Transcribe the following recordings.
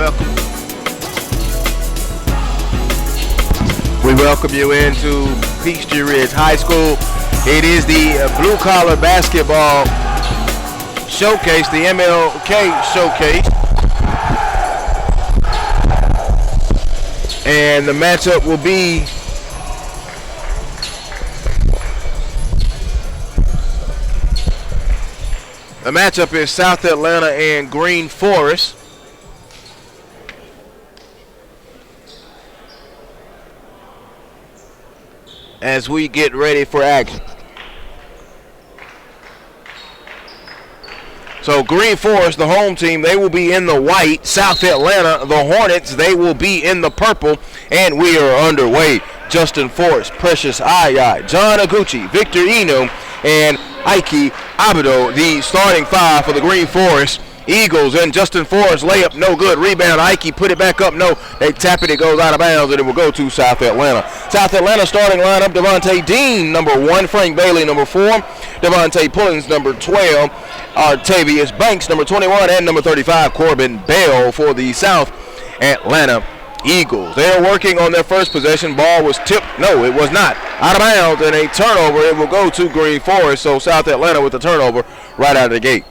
welcome. We welcome you into Peachtree Ridge High School. It is the blue collar basketball showcase, the MLK showcase. And the matchup will be is South Atlanta and Greenforest. As we get ready for action. So Greenforest, the home team, they will be in the white. South Atlanta, the Hornets, they will be in the purple. And we are underway. Justin Forrest, Precious Ayai, John Aguchi, Victor Eno, and Ike Abido, the starting five for the Greenforest Eagles. And Justin Forrest layup, no good. Rebound, Ike put it back up, no. They tap it, it goes out of bounds, and it will go to South Atlanta. South Atlanta starting lineup, Devontae Dean, number 1, Frank Bailey, number 4, Devontae Pullins, number 12, Artavius Banks, number 21, and number 35, Corbin Bell for the South Atlanta Eagles. They are working on their first possession. Ball was tipped. No, it was not. Out of bounds and a turnover. It will go to Greenforest. So South Atlanta with the turnover right out of the gate.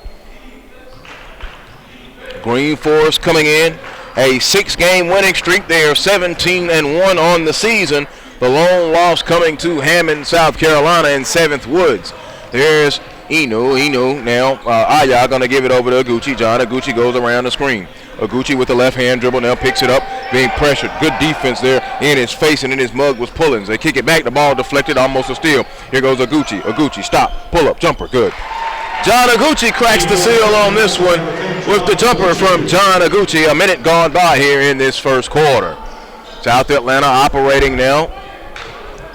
Greenforest coming in. A 6-game winning streak. They are 17-1 on the season. The lone loss coming to Hammond, South Carolina, and 7th Woods. There's Eno now. Aya going to give it over to Aguchi. John Aguchi goes around the screen. Aguchi with the left hand dribble now picks it up, being pressured. Good defense there in his face, and in his mug was Pullins. They kick it back, the ball deflected, almost a steal. Here goes Aguchi. Aguchi, stop, pull up, jumper, good. John Aguchi cracks the seal on this one with the jumper from John Aguchi. A minute gone by here in this first quarter. South Atlanta operating now.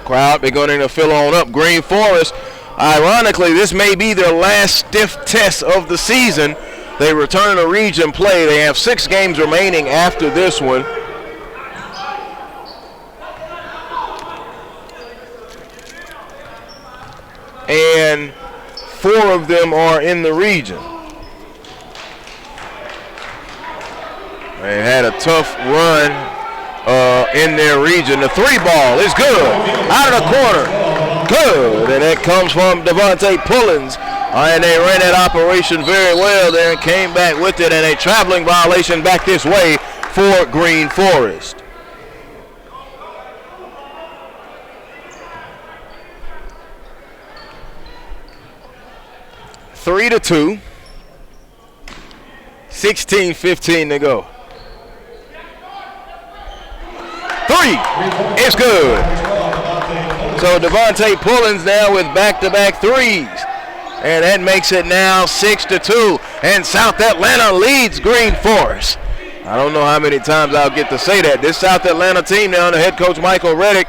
Crowd beginning to fill on up. Greenforest, ironically, this may be their last stiff test of the season. They return to region play. They have 6 games remaining after this one. And 4 of them are in the region. They had a tough run in their region. The 3-ball is good. Out of the corner. Good. And it comes from Devontae Pullins. And they ran that operation very well there and came back with it, and a traveling violation back this way for Greenforest. Three to 2. 16-15 to go. 3 is good. So Devontae Pullins now with back-to-back threes. And that makes it now 6-2. And South Atlanta leads Greenforest. I don't know how many times I'll get to say that. This South Atlanta team now, under head coach Michael Reddick,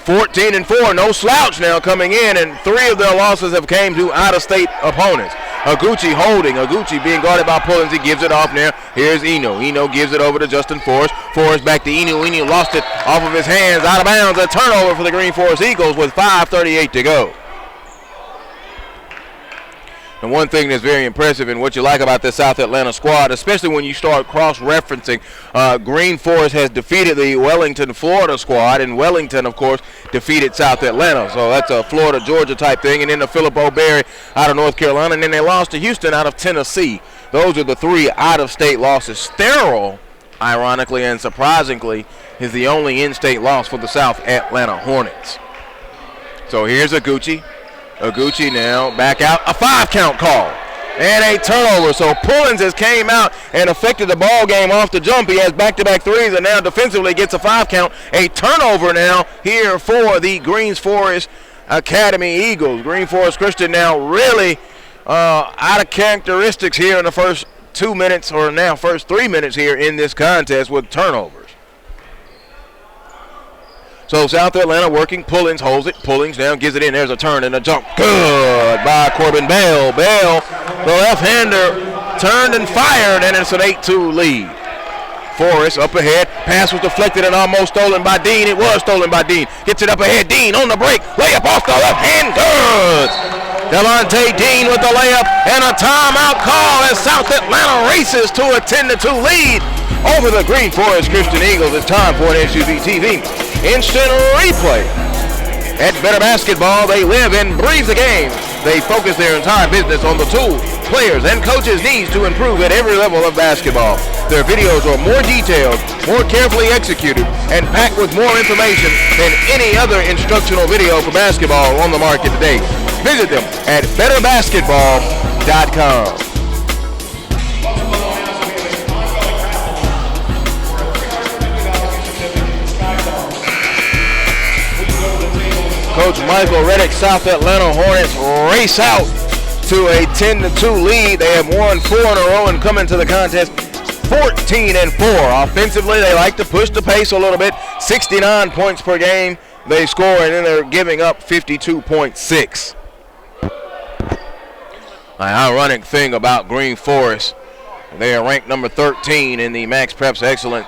14-4. No slouch now coming in. And 3 of their losses have came to out-of-state opponents. Aguchi holding. Aguchi being guarded by Pullins. He gives it off now. Here's Eno. Eno gives it over to Justin Forrest. Forrest back to Eno. Eno lost it off of his hands. Out of bounds. A turnover for the Greenforest Eagles with 5:38 to go. And one thing that's very impressive and what you like about this South Atlanta squad, especially when you start cross-referencing, Greenforest has defeated the Wellington, Florida squad, and Wellington, of course, defeated South Atlanta. So that's a Florida-Georgia type thing. And then the Philip O'Berry out of North Carolina, and then they lost to Houston out of Tennessee. Those are the 3 out-of-state losses. Sterrell, ironically and surprisingly, is the only in-state loss for the South Atlanta Hornets. So here's Aguchi. Aguchi now back out, a 5-count call and a turnover. So Pullins has came out and affected the ball game off the jump. He has back-to-back threes and now defensively gets a 5-count. A turnover now here for the Greenforest Academy Eagles. Greenforest Christian now really out of characteristics here in the first 2 minutes, or now first 3 minutes here in this contest with turnovers. So South Atlanta working. Pullins holds it. Pullins now gives it in. There's a turn and a jump. Good by Corbin Bell. Bell, the left-hander, turned and fired, and it's an 8-2 lead. Forrest up ahead. Pass was deflected and almost stolen by Dean. It was stolen by Dean. Gets it up ahead. Dean on the break. Layup off the left hand. Good. Devontae Dean with the layup and a timeout call as South Atlanta races to a 10-2 lead over the Greenforest Christian Eagles. It's time for an SUV TV instant replay. At Better Basketball, they live and breathe the game. They focus their entire business on the tools, players, and coaches' needs to improve at every level of basketball. Their videos are more detailed, more carefully executed, and packed with more information than any other instructional video for basketball on the market today. Visit them at betterbasketball.com. Coach Michael Reddick, South Atlanta Hornets race out to a 10-2 lead. They have won 4 in a row and come into the contest 14-4. Offensively, they like to push the pace a little bit. 69 points per game they score, and then they're giving up 52.6. An ironic thing about Greenforest, they are ranked number 13 in the Max Preps Excellent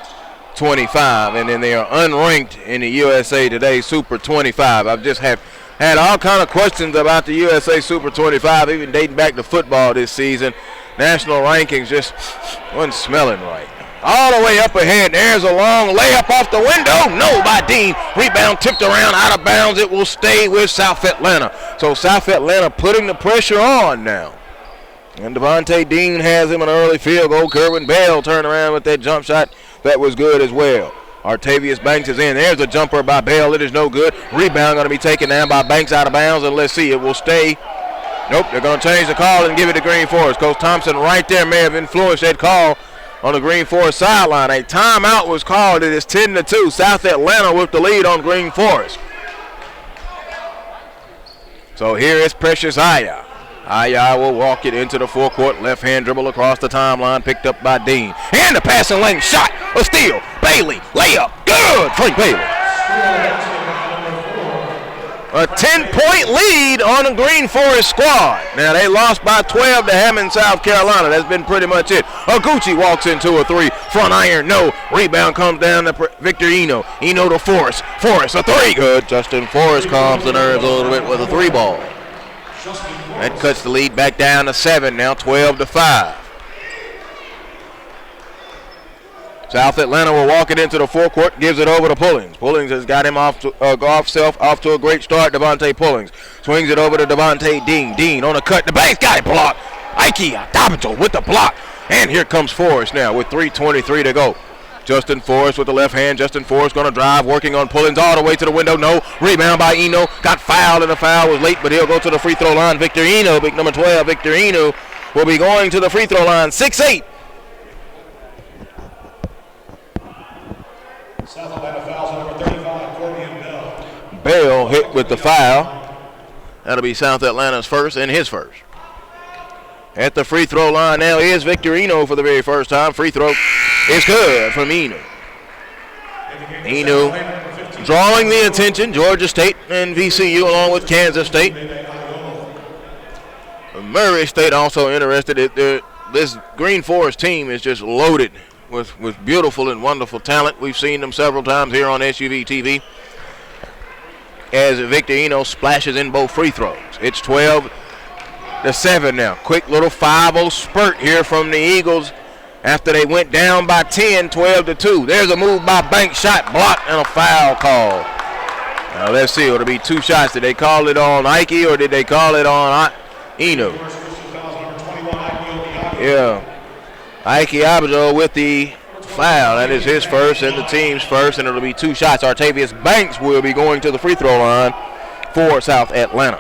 25, and then they are unranked in the USA Today Super 25. I've just had all kind of questions about the USA Super 25, even dating back to football this season. National rankings just wasn't smelling right. All the way up ahead, there's a long layup off the window. No, by Dean. Rebound tipped around, out of bounds. It will stay with South Atlanta. So South Atlanta putting the pressure on now. And Devontae Dean has him an early field goal. Kerwin Bell turned around with that jump shot. That was good as well. Artavius Banks is in. There's a jumper by Bell. It is no good. Rebound going to be taken down by Banks out of bounds. And let's see, it will stay. Nope, they're going to change the call and give it to Greenforest. Coach Thompson right there may have influenced that call on the Greenforest sideline. A timeout was called. It is 10-2. South Atlanta with the lead on Greenforest. So here is Precious Aya. Aya will walk it into the forecourt. Left hand dribble across the timeline, picked up by Dean. And the passing lane shot, a steal. Bailey, layup, good. Frank Bailey. A 10-point lead on the Greenforest squad. Now they lost by 12 to Hammond, South Carolina. That's been pretty much it. Oguchi walks into a three. Front iron, no. Rebound comes down to Victor Eno. Eno to Forrest. Forrest, a three. Good. Justin Forrest calms the nerves a little bit with a three ball. That cuts the lead back down to 7, now 12-5. South Atlanta will walk it into the forecourt, gives it over to Pullings. Pullings has got him off to a great start. Devontae Pullings swings it over to Devontae Dean. Dean on the cut, the base, got it blocked. Ike Adabito with the block. And here comes Forrest now with 3:23 to go. Justin Forrest with the left hand. Justin Forrest going to drive, working on Pullings all the way to the window. No. Rebound by Eno. Got fouled, and the foul was late, but he'll go to the free throw line. Victor Eno, big number 12, Victor Eno, will be going to the free throw line. 6-8. South Atlanta fouls on number 35, Corbian Bell. Bell hit with the foul. That'll be South Atlanta's first and his first. At the free throw line now is Victor Eno for the very first time. Free throw is good from Eno. Eno drawing the attention. Georgia State and VCU along with Kansas State. Murray State also interested. This Greenforest team is just loaded with beautiful and wonderful talent. We've seen them several times here on SUV TV as Victor Eno splashes in both free throws. It's 12-7 now. Quick little 5-0 spurt here from the Eagles after they went down by 10, 12-2. There's a move by Banks, shot blocked, and a foul call. Now let's see, it'll be two shots. Did they call it on Ike or did they call it on Eno? Yeah. Ike Abido with the foul. That is his first and the team's first, and it'll be two shots. Artavius Banks will be going to the free throw line for South Atlanta.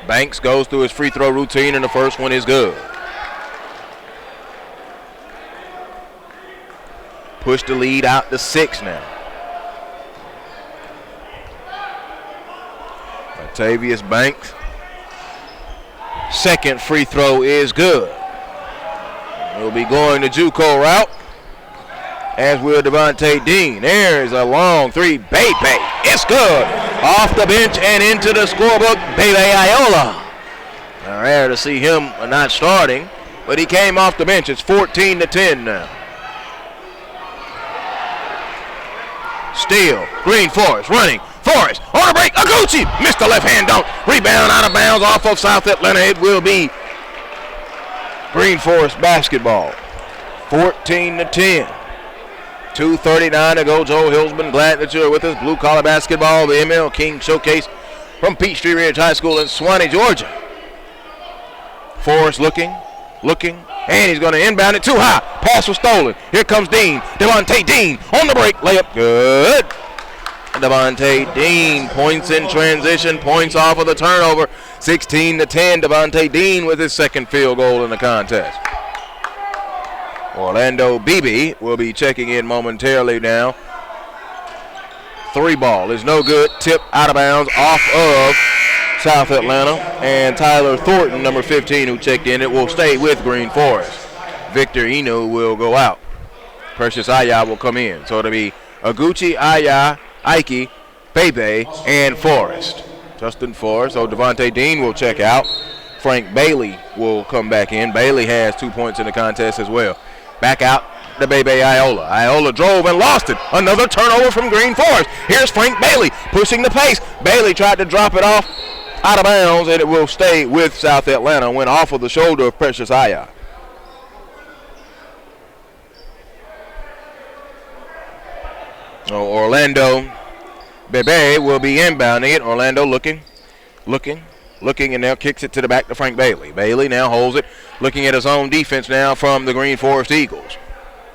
Banks goes through his free throw routine, and the first one is good. Push the lead out to 6 now. Artavius Banks. Second free throw is good. He'll be going the JUCO route, as will Devontae Dean. There's a long three. Bebe. It's good. Off the bench and into the scorebook, Bebe Iola. Rare to see him not starting, but he came off the bench. It's 14-10 now. Steele, Greenforest running. Forrest on the break. Aguchi missed the left hand dunk. Rebound out of bounds off of South Atlanta. It will be Greenforest basketball. 14-10. 2:39 to go. Joe Hillsman, glad that you're with us. Blue Collar Basketball, the MLK Showcase from Peachtree Ridge High School in Suwanee, Georgia. Forrest looking, and he's going to inbound it too high. Pass was stolen. Here comes Dean. Devontae Dean on the break. Layup good. Devontae Dean points in transition, points off of the turnover. 16-10. Devontae Dean with his second field goal in the contest. Orlando Beebe will be checking in momentarily now. 3 ball is no good. Tip out of bounds off of South Atlanta. And Tyler Thornton, number 15, who checked in, it will stay with Greenforest. Victor Inu will go out. Precious Aya will come in. So it'll be Aguchi, Aya, Ike, Bebe, and Forrest. Justin Forrest. So Devontae Dean will check out. Frank Bailey will come back in. Bailey has 2 points in the contest as well. Back out to Bebe Iola. Iola drove and lost it. Another turnover from Greenforest. Here's Frank Bailey pushing the pace. Bailey tried to drop it off out of bounds, and it will stay with South Atlanta. Went off of the shoulder of Precious Aya. Orlando Bebe will be inbounding it. Orlando looking, and now kicks it to the back to Frank Bailey. Bailey now holds it, looking at his own defense now from the Greenforest Eagles.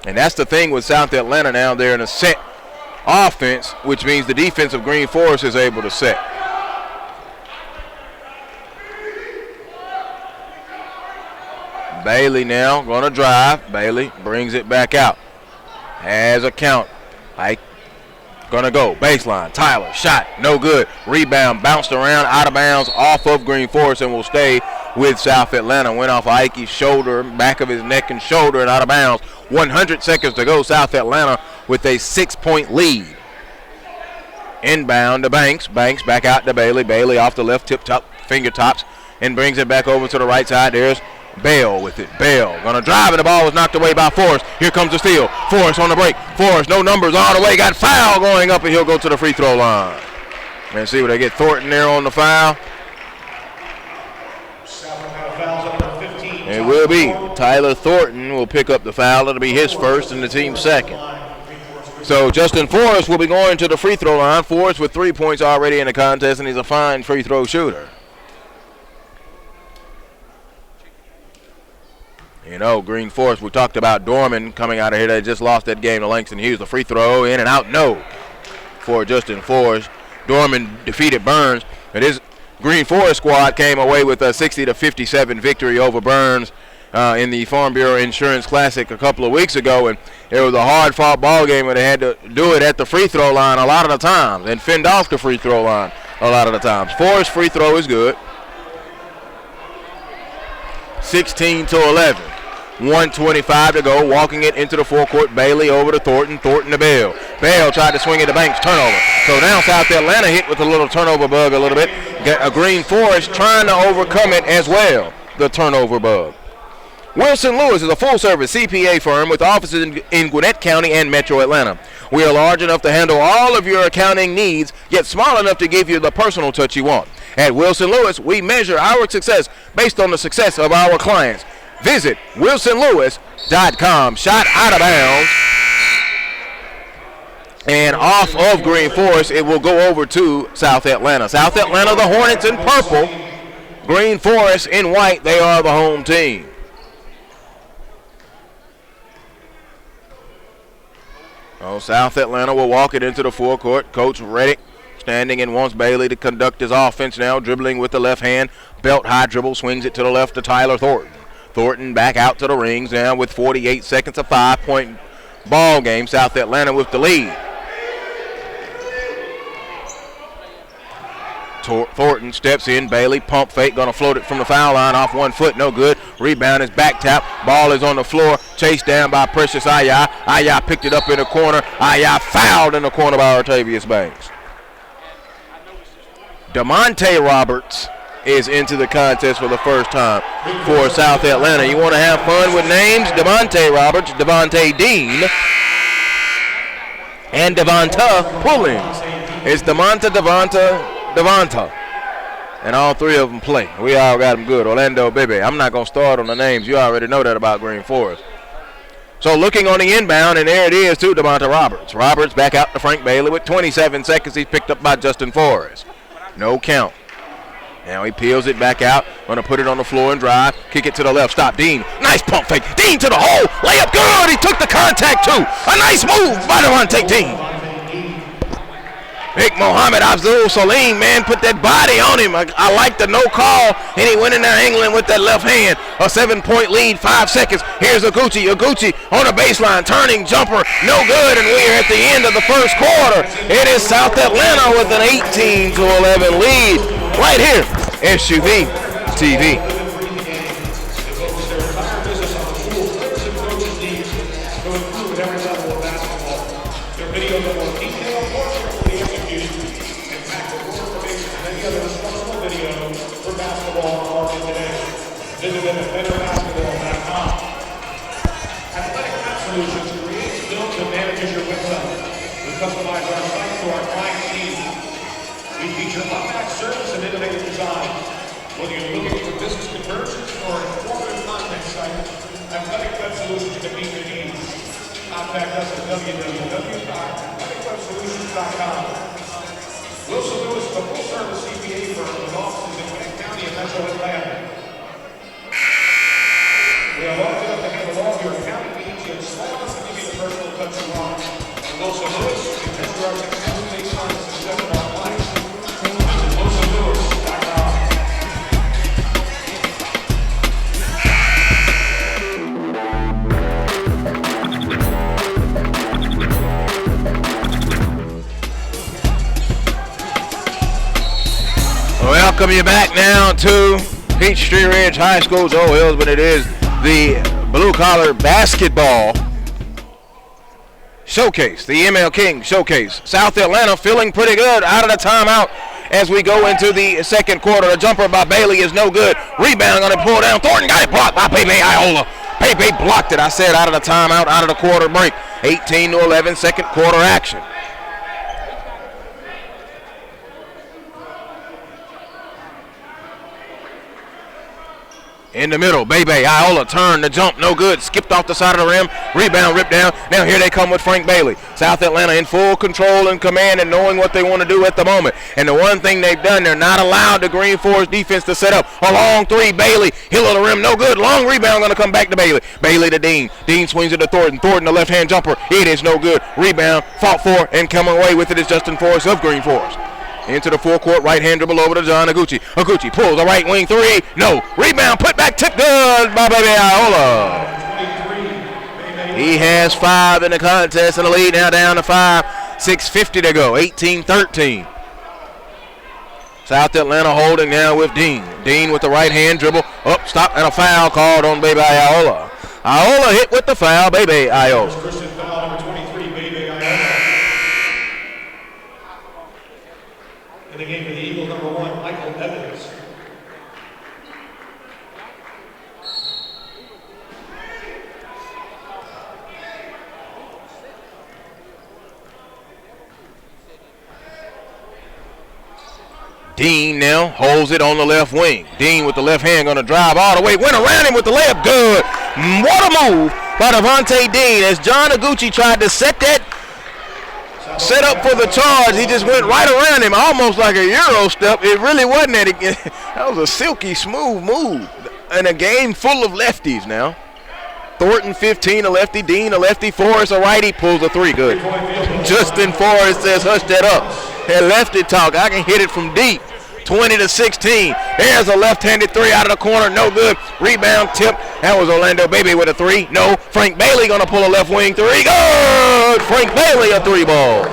And that's the thing with South Atlanta now. They're in a set offense, which means the defense of Greenforest is able to set. Bailey now going to drive. Bailey brings it back out. Has a count. Ike going to go. Baseline. Tyler. Shot. No good. Rebound. Bounced around. Out of bounds. Off of Greenforest and will stay with South Atlanta. Went off Ike's shoulder. Back of his neck and shoulder and out of bounds. 100 seconds to go. South Atlanta with a 6-point lead. Inbound to Banks. Banks back out to Bailey. Bailey off the left tip-top fingertips and brings it back over to the right side. There's Bell with it. Bell gonna drive and the ball was knocked away by Forrest. Here comes the steal. Forrest on the break. Forrest, no numbers all the way. Got foul going up and he'll go to the free throw line. And see what they get. Thornton there on the foul. It will be Tyler Thornton will pick up the foul. It'll be his first and the team's second. So Justin Forrest will be going to the free throw line. Forrest with 3 points already in the contest, and he's a fine free throw shooter. You know, Greenforest, we talked about Dorman coming out of here. They just lost that game to Langston Hughes. The free throw in and out, no, for Justin Forrest. Dorman defeated Burns. And his Greenforest squad came away with a 60-57 victory over Burns in the Farm Bureau Insurance Classic a couple of weeks ago. And it was a hard-fought ball game where they had to do it at the free throw line a lot of the times and fend off the free throw line a lot of the times. Forrest free throw is good. 16-11. 1:25 to go. Walking it into the forecourt. Bailey over to Thornton. Thornton to Bell. Bell tried to swing it to Banks. Turnover. So now South Atlanta hit with a little turnover bug a little bit. Got a Greenforest trying to overcome it as well, the turnover bug. Wilson Lewis is a full-service CPA firm with offices in Gwinnett County and Metro Atlanta. We are large enough to handle all of your accounting needs, yet small enough to give you the personal touch you want. At Wilson Lewis, we measure our success based on the success of our clients. Visit wilsonlewis.com. Shot out of bounds. And off of Greenforest, it will go over to South Atlanta. South Atlanta, the Hornets in purple. Greenforest in white. They are the home team. Oh, South Atlanta will walk it into the forecourt. Coach Reddick standing and wants Bailey to conduct his offense now. Dribbling with the left hand. Belt high dribble. Swings it to the left to Tyler Thornton. Thornton back out to the rings now with 48 seconds, a 5-point ball game. South Atlanta with the lead. Thornton steps in. Bailey pump fake, gonna float it from the foul line off 1 foot, no good. Rebound is back tap. Ball is on the floor, chased down by Precious Aya. Aya picked it up in the corner. Aya fouled in the corner by Artavius Banks. DeMonte Roberts is into the contest for the first time for South Atlanta. You want to have fun with names? DeMonte Roberts, Devontae Dean, and Devonta Pullins. It's Devonta. And all three of them play. We all got them good. Orlando, baby. I'm not going to start on the names. You already know that about Greenforest. So looking on the inbound, and there it is to Devonta Roberts. Roberts back out to Frank Bailey with 27 seconds. He's picked up by Justin Forrest. No count. Now he peels it back out. Going to put it on the floor and drive. Kick it to the left. Stop. Dean. Nice pump fake. Dean to the hole. Layup good. He took the contact too. A nice move by Devontae Dean. Big Mohammed Abdul Salim, man, put that body on him. I like the no call, and he went in there angling with that left hand. A 7-point lead, 5 seconds. Here's Oguchi on the baseline, turning jumper, no good, and we are at the end of the first quarter. It is South Atlanta with an 18-11 lead right here, SUV TV. Visit them at betterbasketball.com. Athletic Map Solutions creates, builds, and manages your website. We customize our site to our client's needs. We feature unmatched service and innovative design. Whether you're looking for business conversions or an informative content site, Athletic Web Solutions can meet your needs. Contact us at www.athleticwebsolutions.com. Wilson Lewis is a full-service CPA firm with offices in Wayne County and Metro Atlanta. We are large enough to handle all your accounting needs and small enough to give you the personal touch you want. And Wilson Lewis, we measure our success based on the success of our clients. Visit WilsonLewis.com. Welcome you back now to Peachtree Ridge High School, Joe Hills, but it is the Blue Collar Basketball Showcase, the MLK Showcase. South Atlanta feeling pretty good out of the timeout as we go into the second quarter. The jumper by Bailey is no good. Rebound going to pull down. Thornton got it blocked by Pepe Iola. Pepe blocked it. I said out of the timeout, out of the quarter break. 18-11, second quarter action. In the middle, Bebe Iola turned the jump, no good. Skipped off the side of the rim, rebound ripped down. Now here they come with Frank Bailey. South Atlanta in full control and command and knowing what they want to do at the moment. And the one thing they've done, they're not allowed the Greenforest defense to set up. A long three, Bailey, heel of the rim, no good. Long rebound going to come back to Bailey. Bailey to Dean. Dean swings it to Thornton. Thornton, the left-hand jumper. It is no good. Rebound, fought for, and coming away with it is Justin Forrest of Greenforest. Into the forecourt, right-hand dribble over to John Oguchi. Oguchi pulls a right wing three. No. Rebound, put back, tip good by Baby Iola. He has 5 in the contest, and the lead now down to 5. 6:50 to go, 18-13. South Atlanta holding now with Dean. Dean with the right-hand dribble. Up, stop, and a foul called on Baby Iola. Iola hit with the foul, Baby Iola. In the game for the Eagle, number 1, Michael Evans. Dean now holds it on the left wing. Dean with the left hand going to drive all the way. Went around him with the layup. Good. What a move by Devontae Dean as John Oguchi tried to set up for the charge. He just went right around him, almost like a Euro step. It really wasn't that. That was a silky smooth move in a game full of lefties now. Thornton 15, a lefty. Dean, a lefty. Forrest, a righty. Pulls a three. Good. Justin Forrest says, hush that up. That lefty talk. I can hit it from deep. 20-16. There's a left-handed three out of the corner. No good. Rebound, tip. That was Orlando Baby with a three. No. Frank Bailey going to pull a left wing three. Good. Frank Bailey a three ball.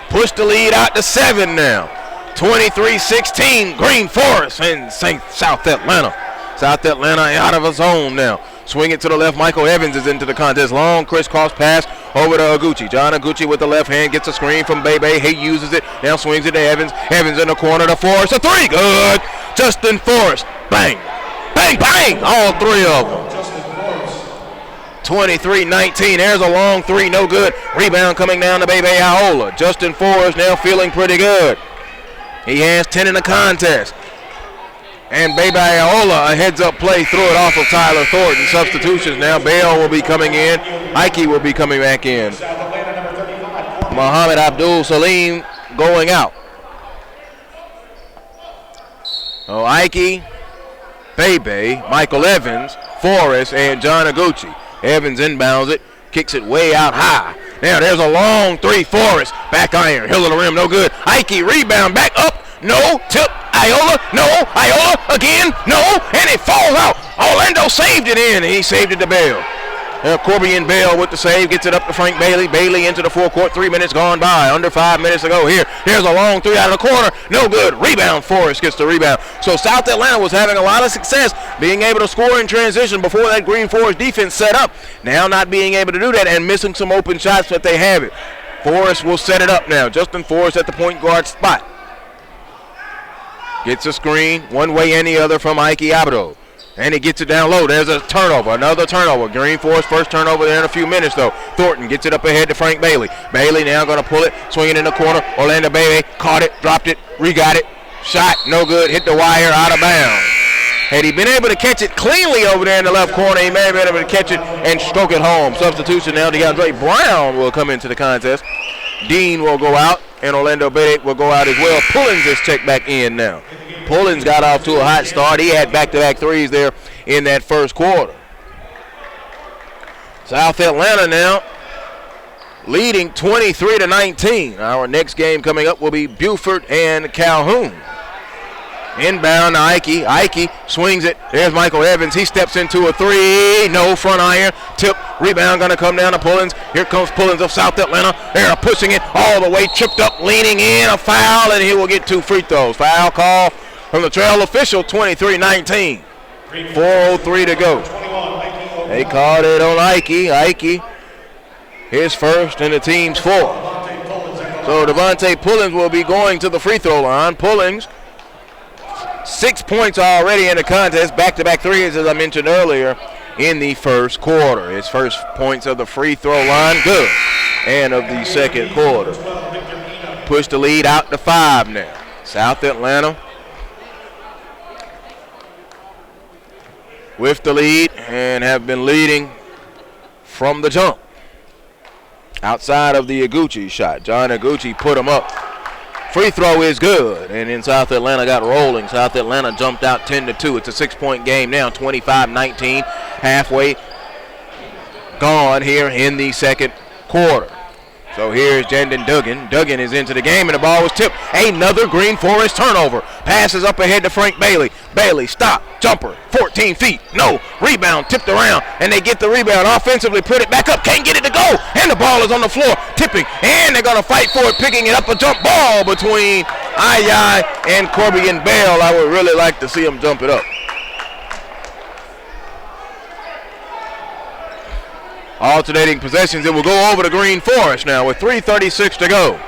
Push the lead out to 7 now. 23-16. Greenforest and South Atlanta. South Atlanta out of a zone now. Swing it to the left. Michael Evans is into the contest. Long crisscross pass over to Oguchi. John Oguchi with the left hand gets a screen from Bebe. He uses it. Now swings it to Evans. Evans in the corner to Forrest. A three. Good. Justin Forrest. Bang. Bang, bang. All three of them. 23-19. There's a long three, no good. Rebound coming down to Bebe Iola. Justin Forrest now feeling pretty good. He has 10 in the contest. And Bebe Iola, a heads-up play, threw it off of Tyler Thornton. Substitutions now. Bale will be coming in. Ike will be coming back in. Muhammad Abdul Salim going out. So Ike, Bebe, Michael Evans, Forrest, and John Aguchi. Evans inbounds it, kicks it way out high. Now there's a long three. Forrest, back iron, hill of the rim, no good. Ike, rebound, back up, no, tip, Iola, no, Iola, again, no, and it falls out. Orlando saved it in, and he saved it to Bale. Corbian Bale with the save, gets it up to Frank Bailey. Bailey into the forecourt, 3 minutes gone by, under 5 minutes to go here. Here's a long three out of the corner, no good. Rebound, Forrest gets the rebound. So South Atlanta was having a lot of success being able to score in transition before that Greenforest defense set up. Now not being able to do that and missing some open shots, but they have it. Forrest will set it up now. Justin Forrest at the point guard spot. Gets a screen, one way and the other from Ike Abdo. And he gets it down low. There's a turnover, another turnover. Greenforest first turnover there in a few minutes, though. Thornton gets it up ahead to Frank Bailey. Bailey now going to pull it, swing it in the corner. Orlando Bailey caught it, dropped it, re-got it. Shot, no good, hit the wire, out of bounds. Had he been able to catch it cleanly over there in the left corner, he may have been able to catch it and stroke it home. Substitution now, DeAndre Brown will come into the contest. Dean will go out, and Orlando Bailey will go out as well. Pullins is checked back in now. Pullins got off to a hot start. He had back-to-back threes there in that first quarter. South Atlanta now leading 23-19. Our next game coming up will be Buford and Calhoun. Inbound to Ike. Ike swings it. There's Michael Evans. He steps into a three. No, front iron. Tip. Rebound going to come down to Pullins. Here comes Pullins of South Atlanta. They're pushing it all the way. Tripped up, leaning in. A foul, and he will get 2 free throws. Foul call from the trail official, 23-19. 4:03 to go. They called it on Ike. Ike, his first and the team's 4. So Devontae Pullins will be going to the free throw line. Pullins, 6 points already in the contest. Back-to-back threes, as I mentioned earlier, in the first quarter. His first points of the free throw line, good. And of the second quarter. Push the lead out to 5 now. South Atlanta with the lead and have been leading from the jump. Outside of the Aguchi shot. John Aguchi put him up. Free throw is good, and then South Atlanta got rolling. South Atlanta jumped out 10-2. It's a 6-point game now, 25-19. Halfway gone here in the second quarter. So here's Jandon Duggan. Duggan is into the game, and the ball was tipped. Another Greenforest turnover. Passes up ahead to Frank Bailey. Bailey, stop, jumper, 14 feet. No, rebound, tipped around, and they get the rebound. Offensively, put it back up, can't get it to go, and the ball is on the floor, tipping, and they're going to fight for it, picking it up, a jump ball between Ayai and Corbian Bale. I would really like to see him jump it up. Alternating possessions, it will go over to Greenforest now with 3:36 to go.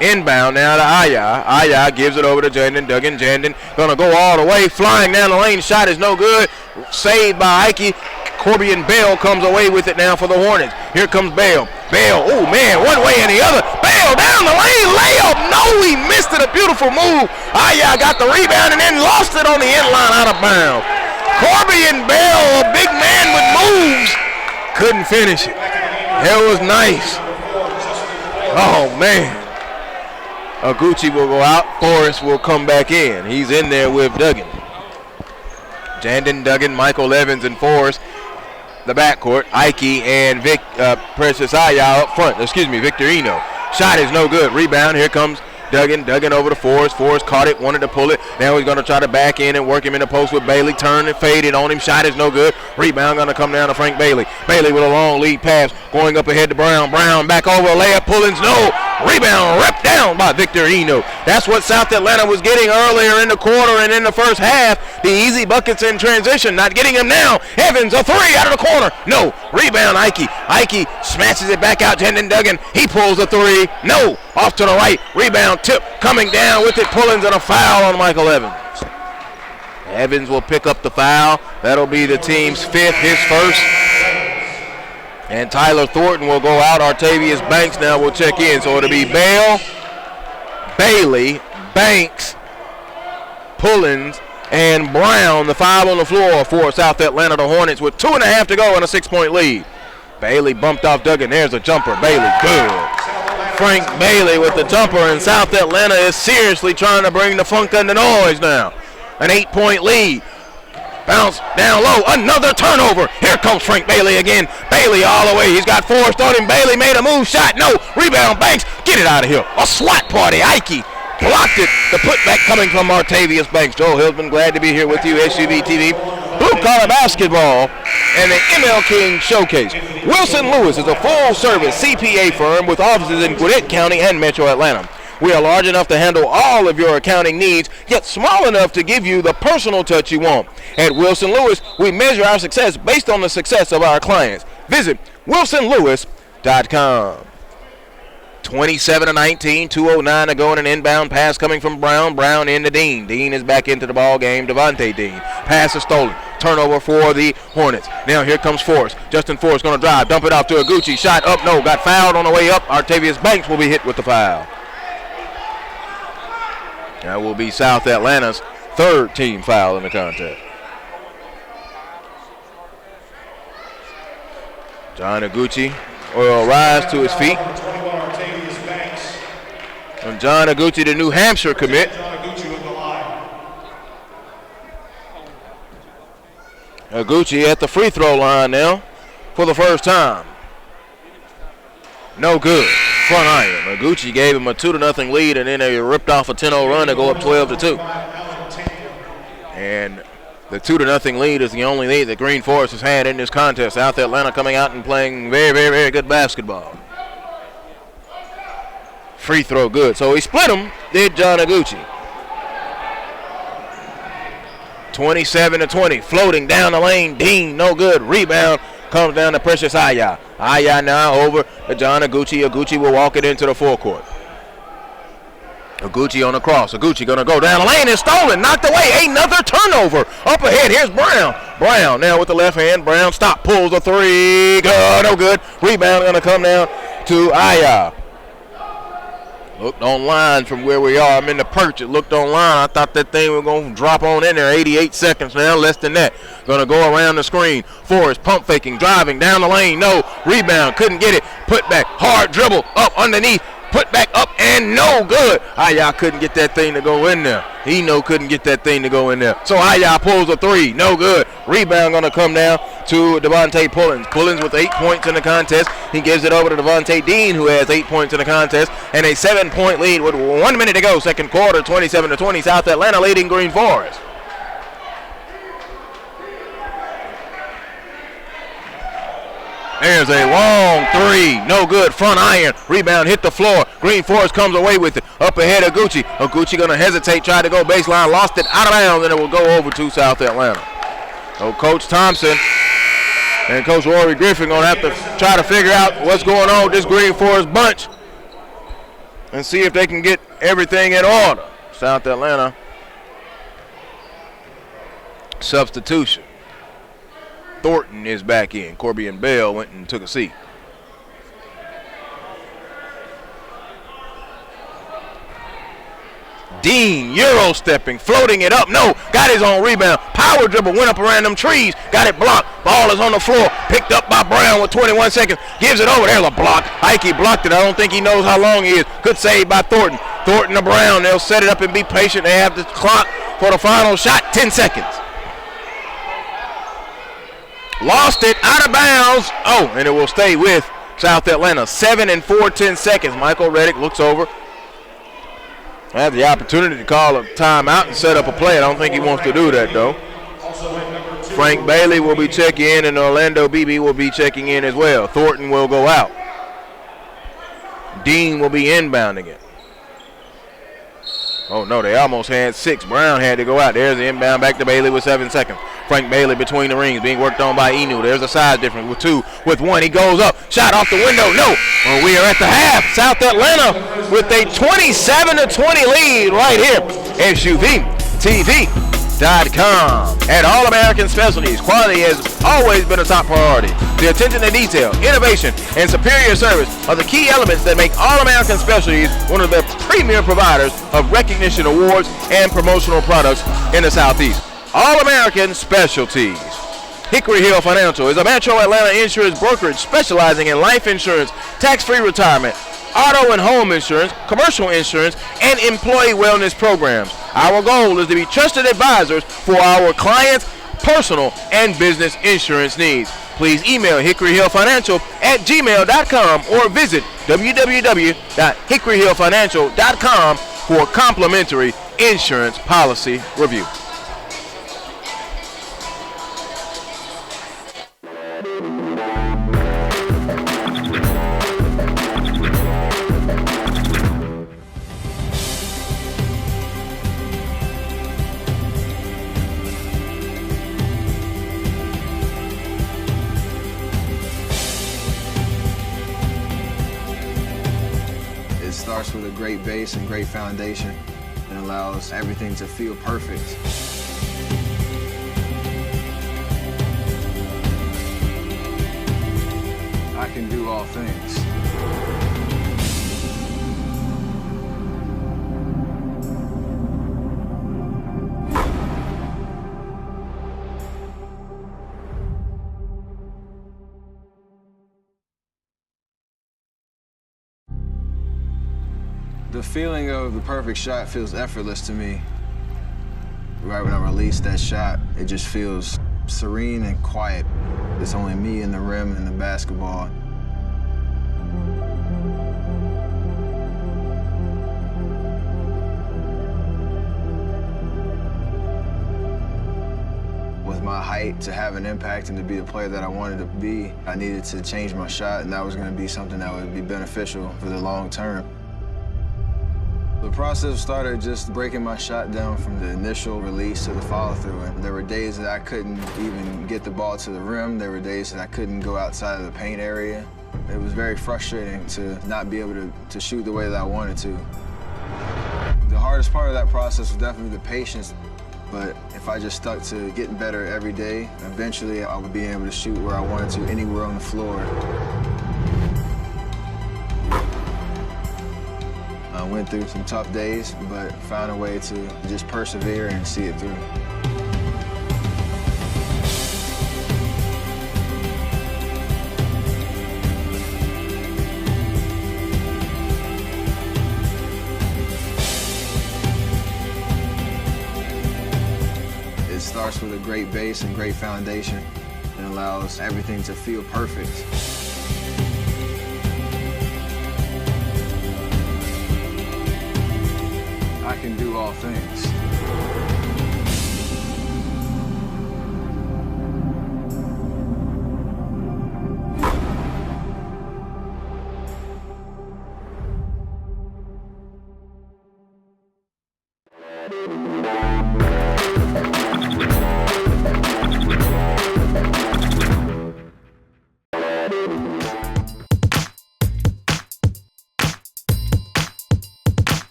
Inbound now to Ayai. Ayai gives it over to Jandon Duggan. Jandon going to go all the way, flying down the lane. Shot is no good. Saved by Ike. Corbian Bale comes away with it now for the Hornets. Here comes Bale. Bale, oh man, one way and the other. Bale down the lane, layup. No, he missed it. A beautiful move. Ayai got the rebound and then lost it on the end line, out of bounds. Corbian Bale, a big man with moves, couldn't finish it. It was nice. Oh, man. Aguchi will go out. Forrest will come back in. He's in there with Duggan. Jandon Duggan, Michael Evans, and Forrest. The backcourt. Ike and Precious Ayai up front. Victorino. Shot is no good. Rebound. Here comes Duggan. Duggan over to Forrest. Forrest caught it, wanted to pull it. Now he's going to try to back in and work him in the post with Bailey. Turn and faded on him. Shot is no good. Rebound going to come down to Frank Bailey. Bailey with a long lead pass going up ahead to Brown. Brown back over a layup. Pullins, no. Rebound ripped down by Victorino. That's what South Atlanta was getting earlier in the quarter and in the first half. The easy buckets in transition. Not getting him now. Evans, a three out of the corner. No. Rebound, Ike. Ike smashes it back out. Jandon Duggan. He pulls a three. No. Off to the right. Rebound tip coming down with it. Pullins, and a foul on Michael Evans. Evans will pick up the foul. That'll be the team's 5th, his first. And Tyler Thornton will go out. Artavius Banks now will check in. So it'll be Bell, Bailey, Banks, Pullins, and Brown, the five on the floor for South Atlanta, the Hornets, with 2.5 to go and a 6-point lead. Bailey bumped off Duggan. There's a jumper. Bailey, good. Frank Bailey with the jumper, and South Atlanta is seriously trying to bring the funk and the noise now. An 8-point lead. Bounce down low. Another turnover. Here comes Frank Bailey again. Bailey all the way. He's got Forrest on him. Bailey made a move. Shot. No. Rebound. Banks. Get it out of here. A SWAT party. Ike blocked it. The putback coming from Artavius Banks. Joel Hillsman, glad to be here with you. SUV TV. Blue Collar Basketball and the MLK Showcase. Wilson Lewis is a full-service CPA firm with offices in Gwinnett County and Metro Atlanta. We are large enough to handle all of your accounting needs, yet small enough to give you the personal touch you want. At Wilson Lewis, we measure our success based on the success of our clients. Visit wilsonlewis.com. 27-19, 2:09 to go, and an inbound pass coming from Brown. Brown into Dean. Dean is back into the ball game. Devontae Dean. Pass is stolen. Turnover for the Hornets. Now here comes Forrest. Justin Forrest going to drive. Dump it off to Aguchi. Shot up. No. Got fouled on the way up. Artavius Banks will be hit with the foul. That will be South Atlanta's third team foul in the contest. John Aguchi will rise to his feet. And John Aguchi, the New Hampshire commit. Aguchi at the free throw line now for the first time. No good. Front iron. Aguchi gave him a 2-0 lead, and then they ripped off a 10-0 run to go up 12-2. And the 2-0 lead is the only lead that Greenforest has had in this contest. South Atlanta coming out and playing very, very, very good basketball. Free throw good. So he split him, did John Aguchi. 27-20. Floating down the lane. Dean, no good. Rebound comes down to Precious Aya. Aya now over to John Aguchi. Aguchi will walk it into the forecourt. Aguchi on the cross. Aguchi going to go down the lane. It's stolen. Knocked away. Another turnover. Up ahead. Here's Brown. Brown now with the left hand. Brown stop. Pulls a three. Good. No good. Rebound going to come down to Aya. Looked online from where we are. I'm in the perch. It looked online. I thought that thing was going to drop on in there. 88 seconds now, less than that. Going to go around the screen. Forrest pump faking, driving down the lane. No. Rebound. Couldn't get it. Put back. Hard dribble. Up underneath. Put back up and no good. Aya couldn't get that thing to go in there. Couldn't get that thing to go in there. So Aya pulls a three. No good. Rebound going to come down to Devontae Pullins. Pullins with 8 points in the contest. He gives it over to Devontae Dean, who has 8 points in the contest, and a 7-point lead with 1 minute to go. Second quarter, 27-20. South Atlanta leading Greenforest. There's a long three. No good. Front iron. Rebound hit the floor. Greenforest comes away with it. Up ahead, Aguchi. Aguchi going to hesitate. Tried to go baseline. Lost it out of bounds, and it will go over to South Atlanta. So Coach Thompson and Coach Rory Griffin going to have to try to figure out what's going on with this Greenforest bunch and see if they can get everything in order. South Atlanta substitution. Thornton is back in. Corby and Bell went and took a seat. Dean, Euro stepping, floating it up. No, got his own rebound. Power dribble, went up around them trees. Got it blocked. Ball is on the floor. Picked up by Brown with 21 seconds. Gives it over. There's a block. Ike blocked it. I don't think he knows how long he is. Good save by Thornton. Thornton to Brown. They'll set it up and be patient. They have the clock for the final shot. 10 seconds. Lost it out of bounds. Oh, and it will stay with South Atlanta. 7 and 4, 10 seconds. Michael Reddick looks over. I have the opportunity to call a timeout and set up a play. I don't think he wants to do that, though. Frank Bailey will be checking in, and Orlando BB will be checking in as well. Thornton will go out. Dean will be inbounding it. Oh, no, they almost had 6. Brown had to go out. There's the inbound back to Bailey with 7 seconds. Frank Bailey between the rings being worked on by Inu. There's a size difference with 2, with 1. He goes up. Shot off the window. No. Well, we are at the half. South Atlanta with a 27-20 lead right here. SUV TV. gmail.com. At All American Specialties, quality has always been a top priority. The attention to detail, innovation, and superior service are the key elements that make All American Specialties one of the premier providers of recognition awards and promotional products in the Southeast. All American Specialties. Hickory Hill Financial is a Metro Atlanta insurance brokerage specializing in life insurance, tax-free retirement, auto and home insurance, commercial insurance, and employee wellness programs. Our goal is to be trusted advisors for our clients' personal and business insurance needs. Please email hickoryhillfinancial@gmail.com or visit www.hickoryhillfinancial.com for a complimentary insurance policy review. It starts with a great base and great foundation and allows everything to feel perfect. I can do all things. The feeling of the perfect shot feels effortless to me. Right when I release that shot, it just feels serene and quiet. It's only me and the rim and the basketball. With my height, to have an impact and to be the player that I wanted to be, I needed to change my shot, and that was going to be something that would be beneficial for the long term. The process started just breaking my shot down from the initial release to the follow-through. And there were days that I couldn't even get the ball to the rim. There were days that I couldn't go outside of the paint area. It was very frustrating to not be able to shoot the way that I wanted to. The hardest part of that process was definitely the patience. But if I just stuck to getting better every day, eventually I would be able to shoot where I wanted to, anywhere on the floor. I went through some tough days, but found a way to just persevere and see it through. It starts with a great base and great foundation and allows everything to feel perfect. I can do all things.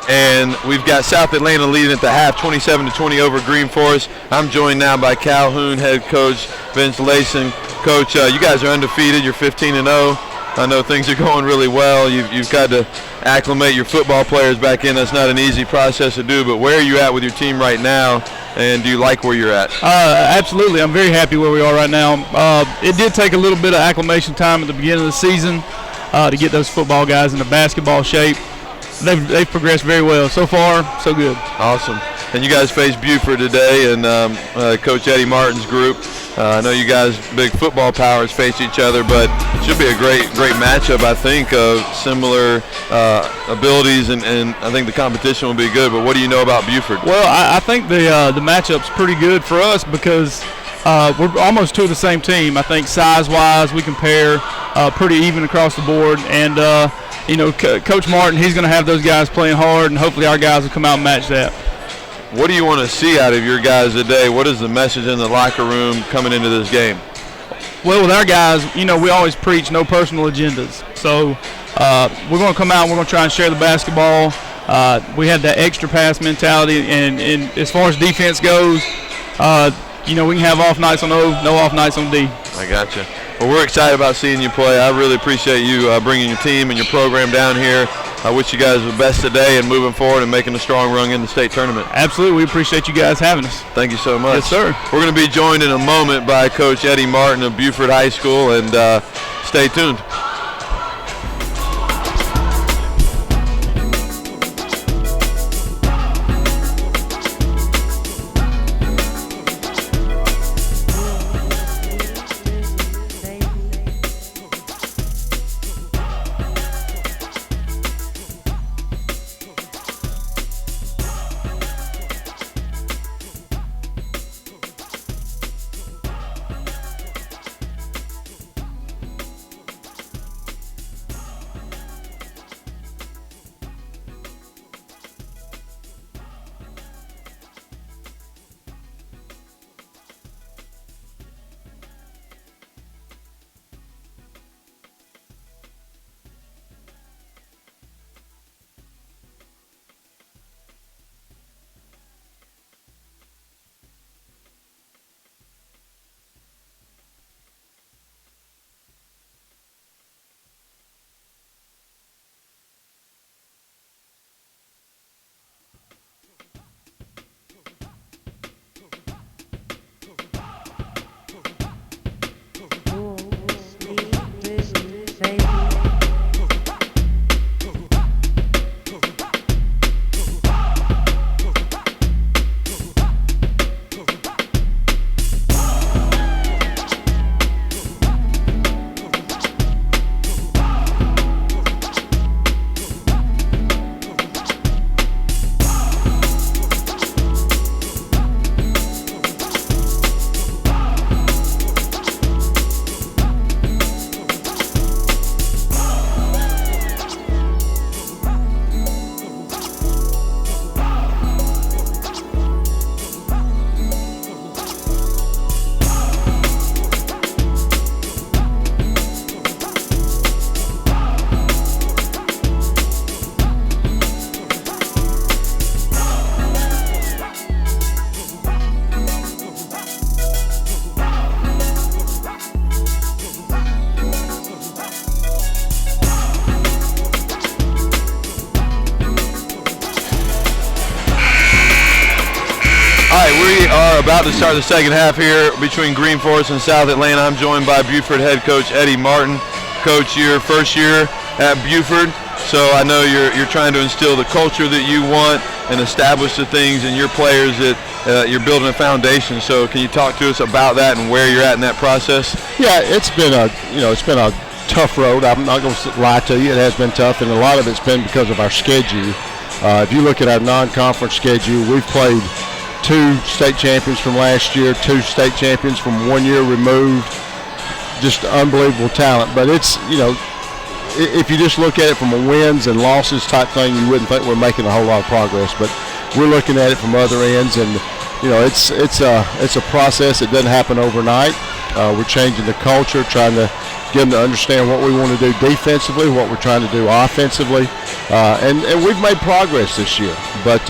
And we've got South Atlanta leading at the half, 27-20 over Greenforest. I'm joined now by Calhoun head coach Vince Layson. Coach, you guys are undefeated. You're 15-0. I know things are going really well. You've got to acclimate your football players back in. That's not an easy process to do. But where are you at with your team right now? And do you like where you're at? Absolutely. I'm very happy where we are right now. It did take a little bit of acclimation time at the beginning of the season to get those football guys into basketball shape. They've progressed very well. So far, so good. Awesome. And you guys face Buford today, and Coach Eddie Martin's group. I know you guys, big football powers, face each other, but it should be a great matchup, I think, of similar abilities, and I think the competition will be good. But what do you know about Buford? Well, I think the matchup's pretty good for us because we're almost two of the same team. I think size-wise, we compare pretty even across the board, and Coach Martin, he's going to have those guys playing hard, and hopefully our guys will come out and match that. what do you want to see out of your guys today? What is the message in the locker room coming into this game? Well, with our guys, you know, we always preach no personal agendas. So we're going to come out and we're going to try and share the basketball. We had that extra pass mentality, and as far as defense goes, you know, we can have off nights on O, no off nights on D. I got you. Well, we're excited about seeing you play. I really appreciate you bringing your team and your program down here. I wish you guys the best today and moving forward and making a strong run in the state tournament. Absolutely. We appreciate you guys having us. Thank you so much. Yes, sir. We're going to be joined in a moment by Coach Eddie Martin of Buford High School, and stay tuned. About to start the second half here between Greenforest and South Atlanta. I'm joined by Buford head coach Eddie Martin. Coach, your first year at Buford, so I know you're trying to instill the culture that you want and establish the things in your players that you're building a foundation. So can you talk to us about that and where you're at in that process? Yeah, it's been a tough road. I'm not going to lie to you. It has been tough, and a lot of it's been because of our schedule. If you look at our non-conference schedule, we've played 2 state champions from last year, 2 state champions from 1 year removed. Just unbelievable talent. But it's, you know, if you just look at it from a wins and losses type thing, you wouldn't think we're making a whole lot of progress. But we're looking at it from other ends, and you know, it's a process. It doesn't happen overnight. We're changing the culture, trying to get them to understand what we want to do defensively, what we're trying to do offensively, and we've made progress this year. But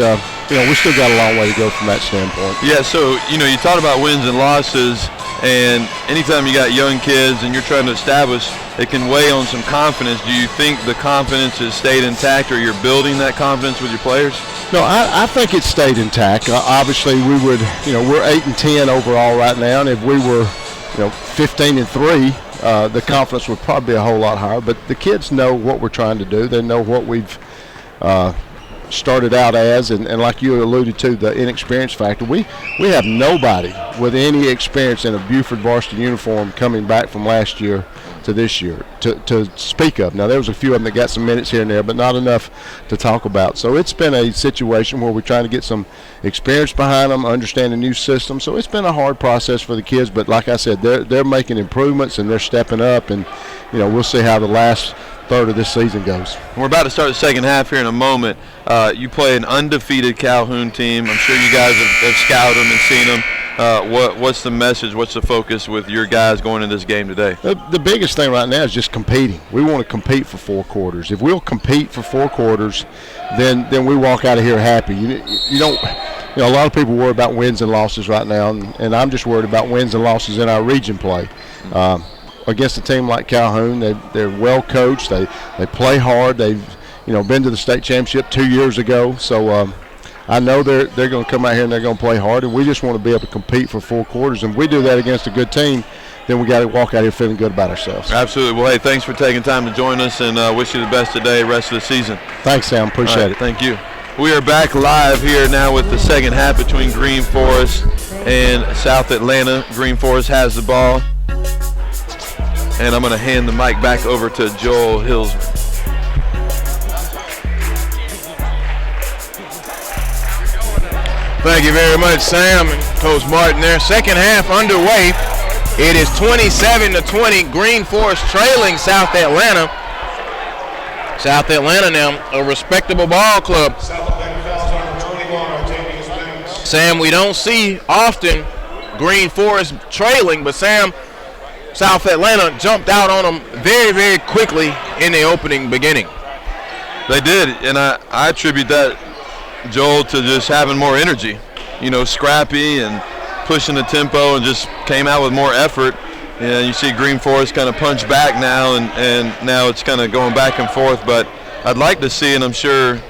you know, we still got a long way to go from that standpoint. Yeah, so, you know, you talked about wins and losses, and anytime you got young kids and you're trying to establish, it can weigh on some confidence. Do you think the confidence has stayed intact, or you're building that confidence with your players? No, I think it stayed intact. Obviously, we would, you know, we're 8-10 overall right now, and if we were, you know, 15-3, the confidence would probably be a whole lot higher. But the kids know what we're trying to do. They know what we've started out as, and like you alluded to, the inexperience factor. We have nobody with any experience in a Buford varsity uniform coming back from last year to this year to speak of. Now, there was a few of them that got some minutes here and there, but not enough to talk about. So it's been a situation where we're trying to get some experience behind them, understand the new system. So it's been a hard process for the kids, but like I said, they're making improvements and they're stepping up, and you know, we'll see how the last third of this season goes. We're about to start the second half here in a moment. You play an undefeated Calhoun team. I'm sure you guys have scouted them and seen them. What's the message? What's the focus with your guys going into this game today? The biggest thing right now is just competing. We want to compete for 4 quarters. If we'll compete for 4 quarters, then we walk out of here happy. You don't. A lot of people worry about wins and losses right now, and I'm just worried about wins and losses in our region play. Against a team like Calhoun, they're well coached. They play hard. They've been to the state championship 2 years ago. So I know they're going to come out here and they're going to play hard, and we just want to be able to compete for 4 quarters. And if we do that against a good team, then we got to walk out here feeling good about ourselves. Absolutely. Well, hey, thanks for taking time to join us, and wish you the best today, rest of the season. Thanks, Sam. Appreciate it. Thank you. We are back live here now with the second half between Greenforest and South Atlanta. Greenforest has the ball. And I'm going to hand the mic back over to Joel Hillsman. Thank you very much, Sam and Coach Martin there. Second half underway. It is 27-20. Greenforest trailing South Atlanta. South Atlanta now a respectable ball club. Sam, we don't see often Greenforest trailing, but Sam, South Atlanta jumped out on them very, very quickly in the opening beginning. They did, and I attribute that, Joel, to just having more energy. Scrappy and pushing the tempo, and just came out with more effort. And you see Greenforest kind of punch back now, and now it's kind of going back and forth. But I'd like to see, and I'm sure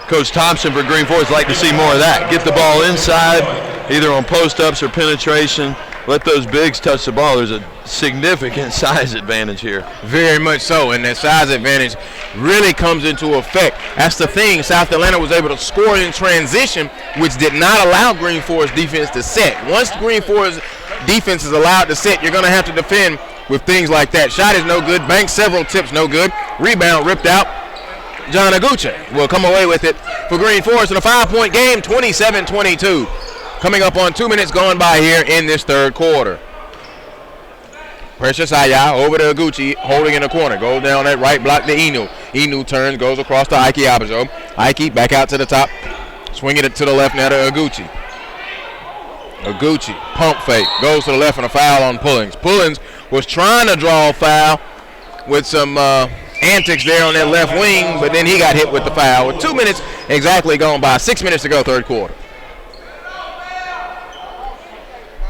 Coach Thompson for Greenforest would like to see more of that. Get the ball inside, either on post-ups or penetration. Let those bigs touch the ball. There's a significant size advantage here. Very much so, and that size advantage really comes into effect. That's the thing. South Atlanta was able to score in transition, which did not allow Greenforest defense to set. Once Greenforest defense is allowed to set, you're going to have to defend with things like that. Shot is no good. Banks several tips, no good. Rebound ripped out. John Aguche will come away with it for Greenforest in a 5-point game, 27-22. Coming up on 2 minutes gone by here in this third quarter. Precious Aya over to Aguchi, holding in the corner. Goes down that right block to Inu. Inu turns, goes across to Ike Abajo. Ike back out to the top. Swinging it to the left now to Aguchi. Aguchi, pump fake, goes to the left and a foul on Pullings. Pullings was trying to draw a foul with some antics there on that left wing, but then he got hit with the foul. With 2 minutes exactly gone by, 6 minutes to go, third quarter.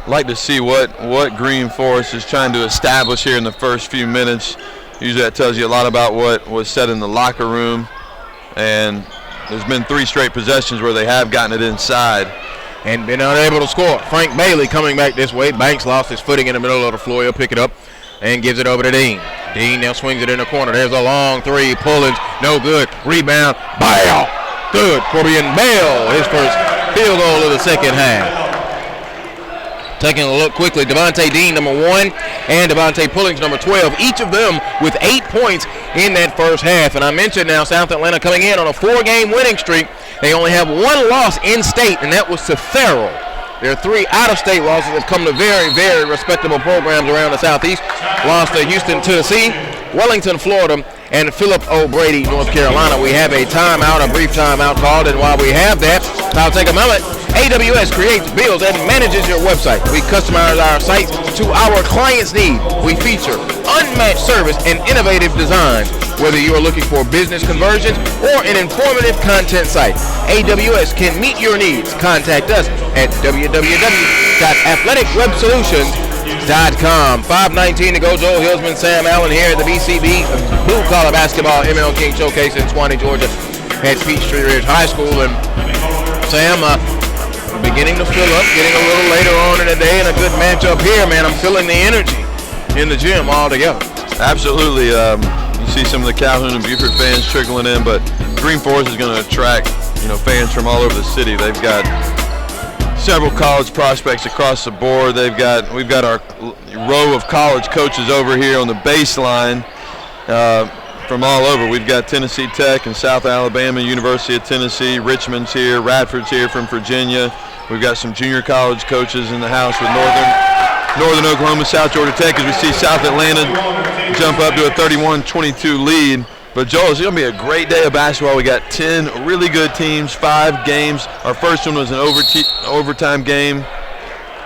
Like to see what Greenforest is trying to establish here in the first few minutes. Usually that tells you a lot about what was said in the locker room, and there's been 3 straight possessions where they have gotten it inside and been unable to score. Frank Bailey coming back this way. Banks lost his footing in the middle of the floor. He'll pick it up and gives it over to Dean. Dean now swings it in the corner. There's a long 3. Pullins, no good. Rebound, Bale, good. Corbin Bale, his first field goal of the second half. Taking a look quickly, Devontae Dean, number 1, and Devontae Pullings, number 12, each of them with 8 points in that first half. And I mentioned now South Atlanta coming in on a 4-game winning streak. They only have 1 loss in state, and that was to Farrell. Their 3 out-of-state losses have come to very, very respectable programs around the Southeast. Lost to Houston, Tennessee, Wellington, Florida, and Philip O'Brady, North Carolina. We have a timeout, a brief timeout called, and while we have that, I'll take a moment. AWS creates, builds, and manages your website. We customize our sites to our clients' needs. We feature unmatched service and innovative design. Whether you are looking for business conversions or an informative content site, AWS can meet your needs. Contact us at www.athleticwebsolutions.com. 5:19 to go. Joel Hillsman, Sam Allen here at the BCB Blue Collar Basketball MLK Showcase in Swanee, Georgia at Peachtree Ridge High School. And Sam, beginning to fill up, getting a little later on in the day, and a good matchup here, man. I'm feeling the energy in the gym all together. Absolutely. You see some of the Calhoun and Beaufort fans trickling in, but Greenforest is going to attract, fans from all over the city. They've got several college prospects across the board. We've got our row of college coaches over here on the baseline from all over. We've got Tennessee Tech and South Alabama, University of Tennessee, Richmond's here, Radford's here from Virginia. We've got some junior college coaches in the house with Northern. Northern Oklahoma, South Georgia Tech, as we see South Atlanta jump up to a 31-22 lead. But Joel, it's going to be a great day of basketball. We got 10 really good teams, 5 games. Our first one was an overtime game.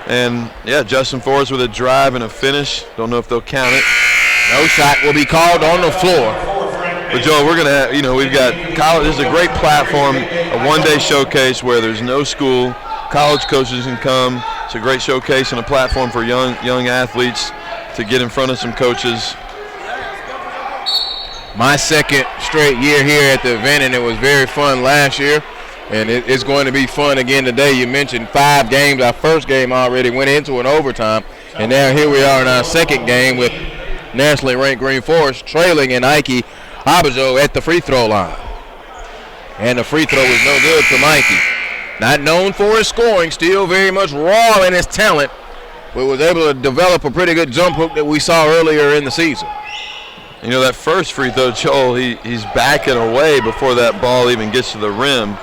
And, yeah, Justin Forrest with a drive and a finish. Don't know if they'll count it. No shot will be called on the floor. But, Joel, we're going to have, we've got college. This is a great platform, a one-day showcase where there's no school. College coaches can come. It's a great showcase and a platform for young athletes to get in front of some coaches. My second straight year here at the event, and it was very fun last year, and it's going to be fun again today. You mentioned 5 games. Our first game already went into an overtime, and now here we are in our second game with nationally ranked Greenforest trailing in Ike Abajo at the free throw line. And the free throw is no good for Mikey. Not known for his scoring, still very much raw in his talent, but was able to develop a pretty good jump hook that we saw earlier in the season. That first free throw, Joel, he's backing away before that ball even gets to the rim.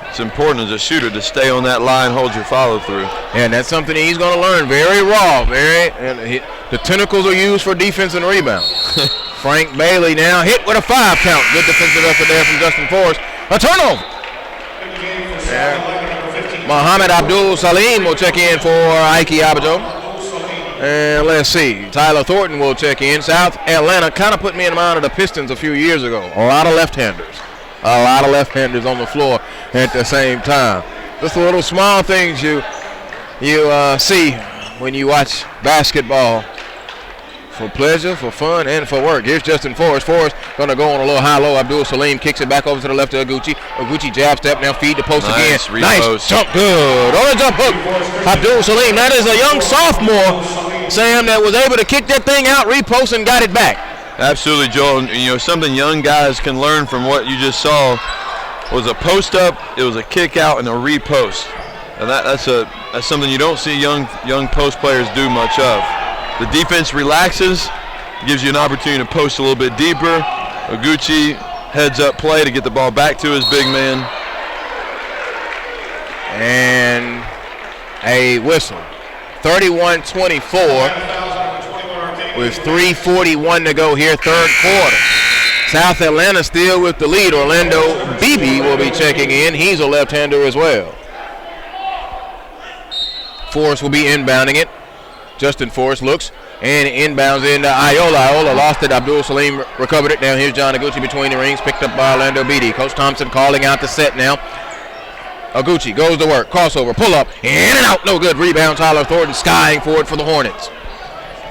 It's important as a shooter to stay on that line, hold your follow through. And that's something he's going to learn. Very raw, the tentacles are used for defense and rebound. Frank Bailey now hit with a 5 count. Good defensive effort there from Justin Forrest. A turnover. Mohamed Abdul Salim will check in for Ike Abajo. And let's see, Tyler Thornton will check in. South Atlanta kind of put me in mind of the Pistons a few years ago. A lot of left-handers. On the floor at the same time. Just the little small things you see when you watch basketball. For pleasure, for fun, and for work. Here's Justin Forrest. Forrest going to go on a little high-low. Abdul Salim kicks it back over to the left of Oguchi. Oguchi jab step, now feed the post again. Nice jump, good. On the jump hook, Abdul Salim. That is a young sophomore, Sam, that was able to kick that thing out, repost, and got it back. Absolutely, Joel. Something young guys can learn from what you just saw was a post-up, it was a kick-out, and a repost. And that's something you don't see young post players do much of. The defense relaxes, gives you an opportunity to post a little bit deeper. Oguchi heads up play to get the ball back to his big man. And a whistle. 31-24 with 3:41 to go here, third quarter. South Atlanta still with the lead. Orlando Beebe will be checking in. He's a left-hander as well. Forrest will be inbounding it. Justin Forrest looks and inbounds into Iola. Iola lost it. Abdul Salim recovered it. Now here's John Oguchi between the rings, picked up by Orlando Beatty. Coach Thompson calling out the set now. Oguchi goes to work. Crossover, pull up, in and out. No good. Rebound. Tyler Thornton skying for it for the Hornets.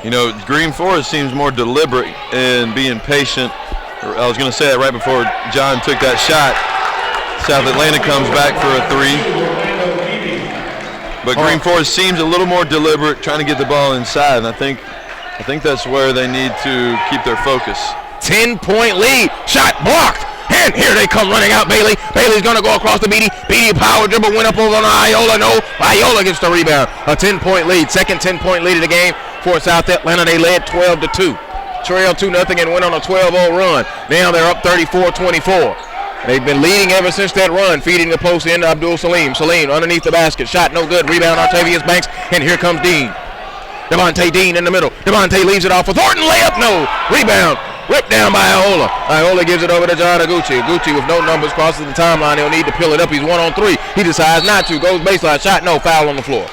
Greenforest seems more deliberate in being patient. I was going to say that right before John took that shot. South Atlanta comes back for a 3. But Greenforest seems a little more deliberate, trying to get the ball inside, and I think that's where they need to keep their focus. 10-point lead. Shot blocked. And here they come running out. Bailey. Bailey's going to go across the Beatty. Beatty power dribble went up over on Iola. No. Iola gets the rebound. A 10-point lead. Second 10-point lead of the game for South Atlanta. They led 12-2. Trailed 2-0 and went on a 12-0 run. Now they're up 34-24. They've been leading ever since that run, feeding the post into Abdul Salim. Salim underneath the basket. Shot no good. Rebound Artavius Banks. And here comes Dean. Devontae Dean in the middle. Devontae leaves it off for Thornton. Layup. No. Rebound. Ripped down by Iola. Iola gives it over to John Oguchi. Oguchi with no numbers crosses the timeline. He'll need to peel it up. He's 1-on-3. He decides not to. Goes baseline. Shot no. Foul on the floor.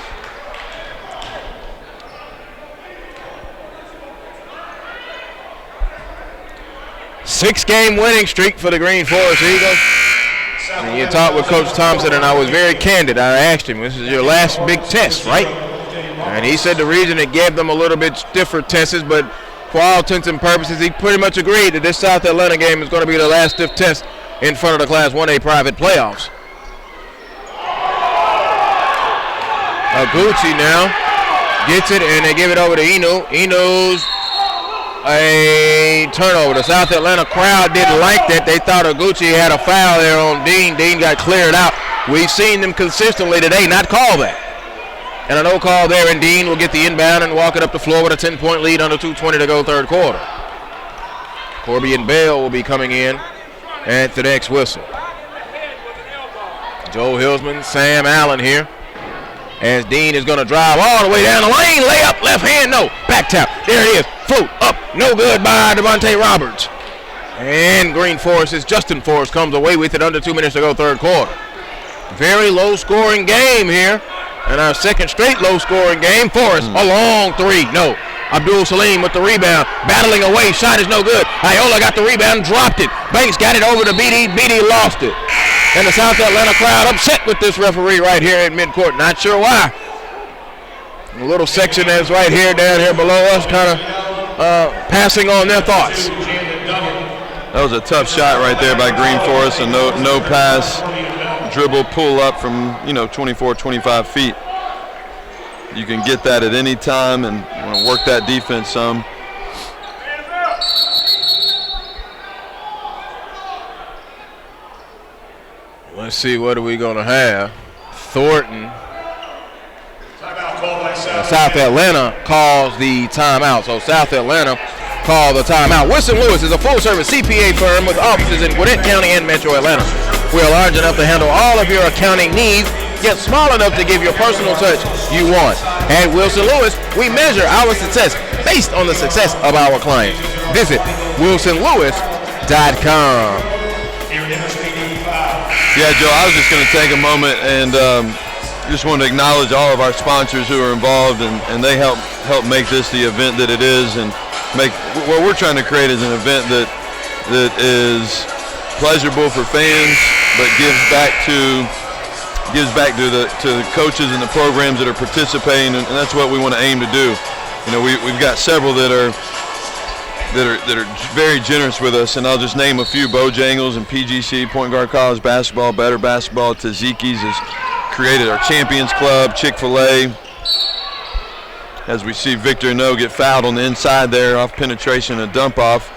Six-game winning streak for the Greenforest Eagles. And you talked with Coach Thompson, and I was very candid. I asked him, this is your last big test, right? And he said the reason it gave them a little bit stiffer tests, but for all intents and purposes, he pretty much agreed that this South Atlanta game is going to be the last stiff test in front of the Class 1A private playoffs. Oguchi now gets it, and they give it over to Eno. Eno's a turnover. The South Atlanta crowd didn't like that. They thought Oguchi had a foul there on Dean. Dean got cleared out. We've seen them consistently today not call that. And a no call there, and Dean will get the inbound and walk it up the floor with a 10-point lead under 2:20 to go third quarter. Corby and Bell will be coming in at the next whistle. Joe Hillsman, Sam Allen here. as Dean is going to drive all the way down the lane. Layup, left hand, no. Back tap. There it is. Float up. No good by Devontae Roberts. And Greenforest, Justin Forrest comes away with it under 2 minutes to go, third quarter. Very low-scoring game here. And our second straight low-scoring game. Forrest, a long three. No. Abdul Salim with the rebound. Battling away. Shot is no good. Iola got the rebound, dropped it. Banks got it over to BD. BD lost it. And the South Atlanta crowd upset with this referee right here at midcourt. Not sure why. A little section that's right here, down here below us, kind of passing on their thoughts. That was a tough shot right there by Greenforest, and no pass, dribble, pull up from 24, 25 feet. You can get that at any time and work that defense some. Let's see, what are we going to have? Thornton. South Atlanta calls the timeout. So South Atlanta called the timeout. Wilson Lewis is a full-service CPA firm with offices in Gwinnett County and Metro Atlanta. We are large enough to handle all of your accounting needs, yet small enough to give your personal touch you want. At Wilson Lewis, we measure our success based on the success of our clients. Visit wilsonlewis.com. Yeah, Joe, I was just going to take a moment and just want to acknowledge all of our sponsors who are involved, and they help make this the event that it is, and make what we're trying to create is an event that is pleasurable for fans, but gives back to the coaches and the programs that are participating, and that's what we want to aim to do. We've got several that are very generous with us, and I'll just name a few: Bojangles and PGC, Point Guard College Basketball, Better Basketball, Tzatziki's has created our Champions Club, Chick-fil-A. As we see Victor No get fouled on the inside there off penetration and dump off.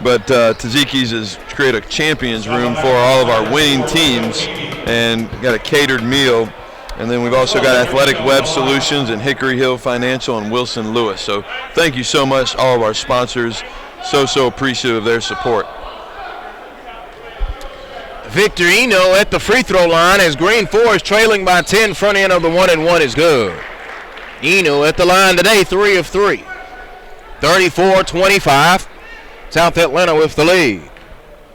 But Tzatziki's has created a champions room for all of our winning teams and got a catered meal. And then we've also got Athletic Web Solutions and Hickory Hill Financial and Wilson Lewis. So thank you so much, all of our sponsors. So appreciative of their support. Victor Eno at the free throw line as Greenforest trailing by 10. Front end of the 1-and-1 is good. Eno at the line today, 3 of 3. 34-25. South Atlanta with the lead.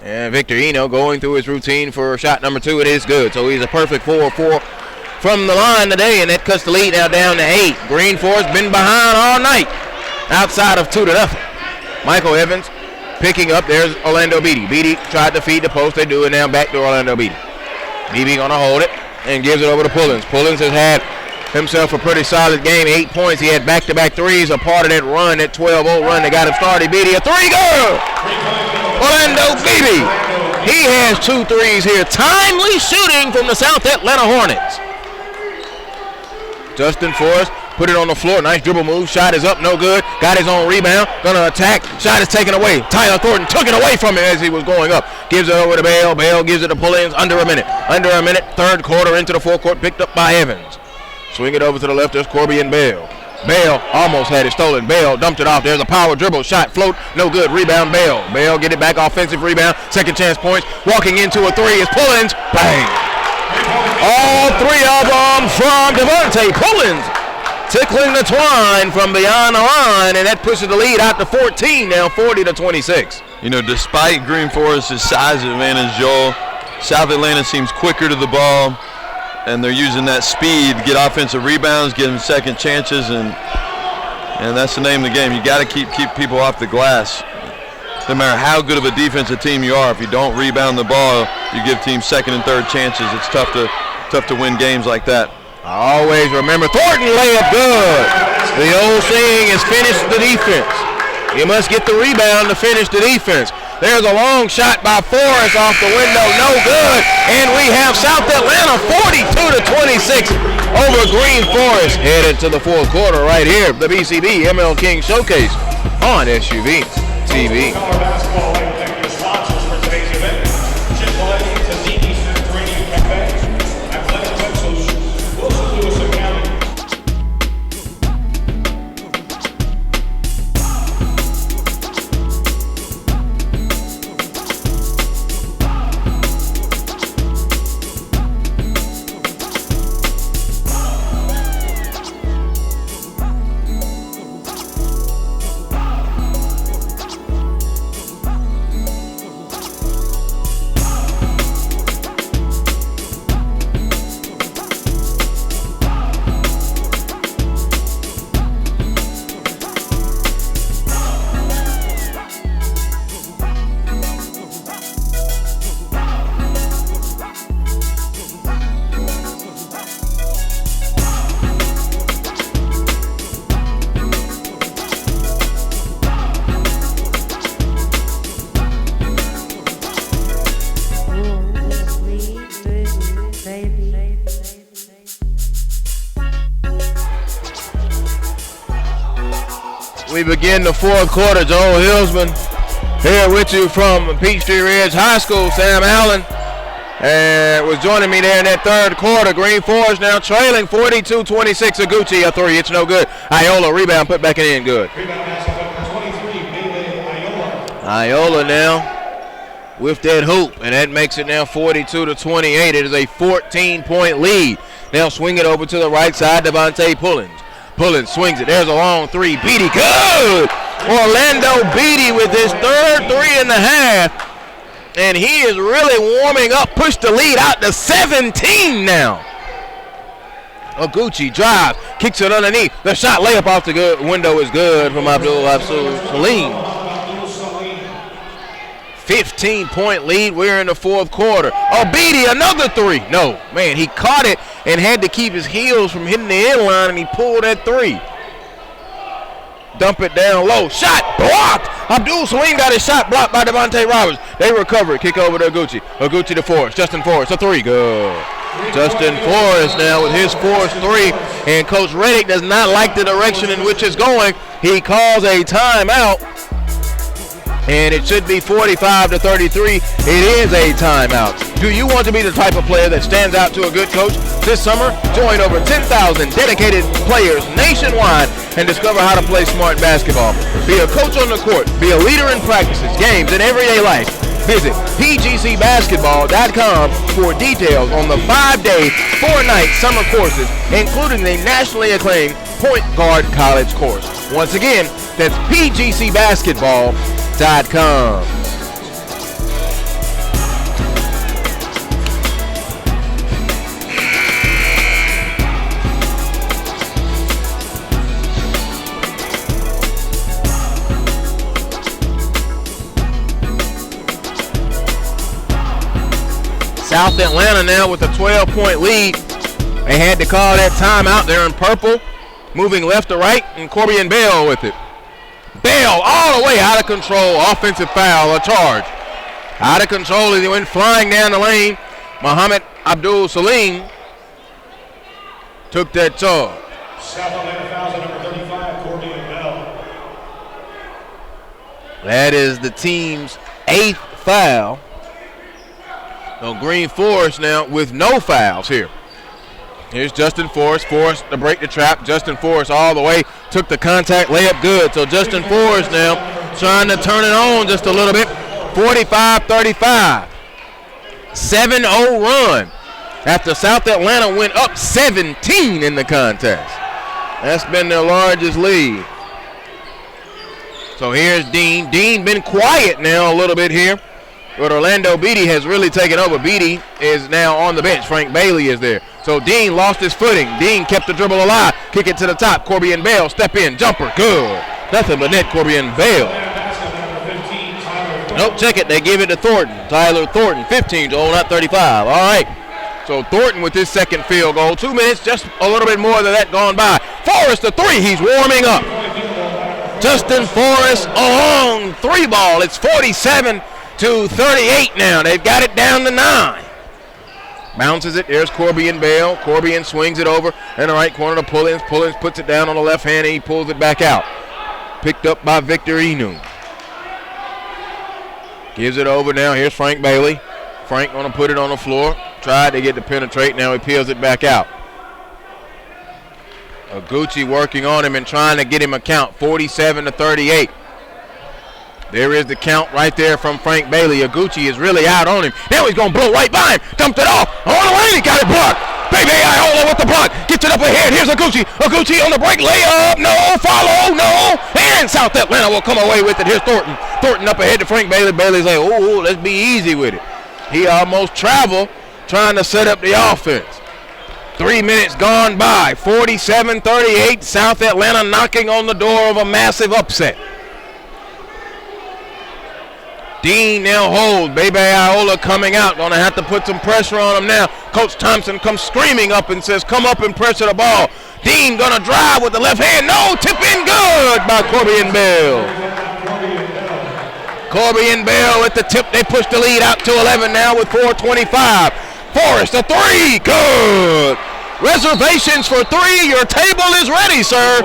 And Victor Eno going through his routine for shot number 2. It is good. So he's a perfect 4 of 4 from the line today, and that cuts the lead now down to 8. Greenforest been behind all night, outside of 2-0. Michael Evans picking up. There's Orlando Beatty. Beatty tried to feed the post. They do it now. Back to Orlando Beatty. Beatty gonna hold it and gives it over to Pullins. Pullins has had himself a pretty solid game. 8 points. He had back-to-back threes. A part of that run, that 12-0 run that got him started. Beatty, a three, good! Orlando Beatty. He has 2 threes here. Timely shooting from the South Atlanta Hornets. Justin Forrest put it on the floor. Nice dribble move. Shot is up, no good. Got his own rebound. Gonna attack. Shot is taken away. Tyler Thornton took it away from him as he was going up. Gives it over to Bale. Bale gives it to Pullins. Under a minute. Third quarter into the forecourt. Picked up by Evans. Swing it over to the left. There's Corby and Bale. Bale almost had it stolen. Bale dumped it off. There's a power dribble. Shot float. No good. Rebound Bale. Bale get it back. Offensive rebound. Second chance points. Walking into a three is Pullins. Bang. All 3 of them from Devontae Pullins. Tickling the twine from beyond the line, and that pushes the lead out to 14 now, 40-26. Despite Greenforest's size advantage, Joel, South Atlanta seems quicker to the ball, and they're using that speed to get offensive rebounds, get them second chances, and that's the name of the game. You got to keep people off the glass. No matter how good of a defensive team you are, if you don't rebound the ball, you give teams second and third chances. It's tough to win games like that. Always remember, Thornton layup good. The old saying is finish the defense. You must get the rebound to finish the defense. There's a long shot by Forrest off the window, no good. And we have South Atlanta 42-26 over Greenforest. Headed to the fourth quarter right here. The BCB ML King Showcase on SUV TV. Basketball and thank you to sponsors for today's event. Chick-fil-A, Tzatziki's Mediterranean Cafe, Athletic Web Solutions, Wilson Lewis Accounting. We begin the fourth quarter. Joel Hillsman here with you from Peachtree Ridge High School. Sam Allen was joining me there in that third quarter. Greenforest now trailing 42-26. Aguchi, a three. It's no good. Iola rebound, put back in. Good. Iola now with that hoop, and that makes it now 42-28. It is a 14-point lead. Now swing it over to the right side. Devontae Pullins. Pullins swings it. There's a long three. Beatty, good! Orlando Beatty with his third 3.5. And he is really warming up. Pushed the lead out to 17 now. Aguchi drives, kicks it underneath. The shot layup off the good window is good from Abdul Salim. 15-point lead. We're in the fourth quarter. Oh, Beatty, another three. No, man, he caught it and had to keep his heels from hitting the end line, and he pulled that three. Dump it down low. Shot blocked. Abdul Salim got his shot blocked by Devontae Roberts. They recover it. Kick over to Aguchi. Aguchi to Forrest. Justin Forrest, a three. Good. Justin Forrest now with his fourth three. And Coach Reddick does not like the direction in which it's going. He calls a timeout. And it should be 45-33. It is a timeout. Do you want to be the type of player that stands out to a good coach? This summer, join over 10,000 dedicated players nationwide and discover how to play smart basketball. Be a coach on the court. Be a leader in practices, games, and everyday life. Visit pgcbasketball.com for details on the 5-day, 4-night summer courses, including the nationally acclaimed Point Guard College course. Once again, that's pgcbasketball.com. South Atlanta now with a 12-point lead. They had to call that timeout. They're in purple, moving left to right, and Corbian Bell with it. Bell all the way out of control. Offensive foul, a charge. Out of control as he went flying down the lane. Muhammad Abdul Salim took that charge. South Atlanta fouls at number 35, Corbian Bell. That is the team's 8th foul. So Greenforest now with no fouls here. Here's Justin Forrest. Forrest to break the trap. Justin Forrest all the way. Took the contact layup good. So Justin Forrest now trying to turn it on just a little bit. 45-35. 7-0 run after South Atlanta went up 17 in the contest. That's been their largest lead. So here's Dean. Dean been quiet now a little bit here. But Orlando Beatty has really taken over. Beatty is now on the bench. Frank Bailey is there. So Dean lost his footing. Dean kept the dribble alive. Kick it to the top. Corbian Bell, step in, jumper, good. Nothing but net, Corbian Bell. Nope, check it. They give it to Thornton. Tyler Thornton, 15, Joel, not 35. All right. So Thornton with his second field goal. 2 minutes, just a little bit more than that gone by. Forrest, the three. He's warming up. Justin Forrest, a long three ball. It's 47-38 now. They've got it down to 9. Bounces it. There's Corbian Bell. Corbian swings it over in the right corner to Pullins. Pullins puts it down on the left hand and he pulls it back out. Picked up by Victor Inu. Gives it over now. Here's Frank Bailey. Frank going to put it on the floor. Tried to get to penetrate. Now he peels it back out. Aguchi working on him and trying to get him a count. 47-38. There is the count right there from Frank Bailey. Aguchi is really out on him. Now he's going to blow right by him. Dumped it off. On the lane. He got it blocked. Baby Iola with the block. Gets it up ahead. Here's Aguchi. Aguchi on the break. Layup. No. Follow. No. And South Atlanta will come away with it. Here's Thornton. Thornton up ahead to Frank Bailey. Bailey's like, oh, let's be easy with it. He almost traveled trying to set up the offense. 3 minutes gone by. 47-38. South Atlanta knocking on the door of a massive upset. Dean now holds. Bebe Iola coming out. Going to have to put some pressure on him now. Coach Thompson comes screaming up and says, come up and pressure the ball. Dean going to drive with the left hand. No, tip in good by Corbian Bell. Corbian Bell at the tip. They push the lead out to 11 now with 4:25. Forrest, a three, good. Reservations for three, your table is ready, sir.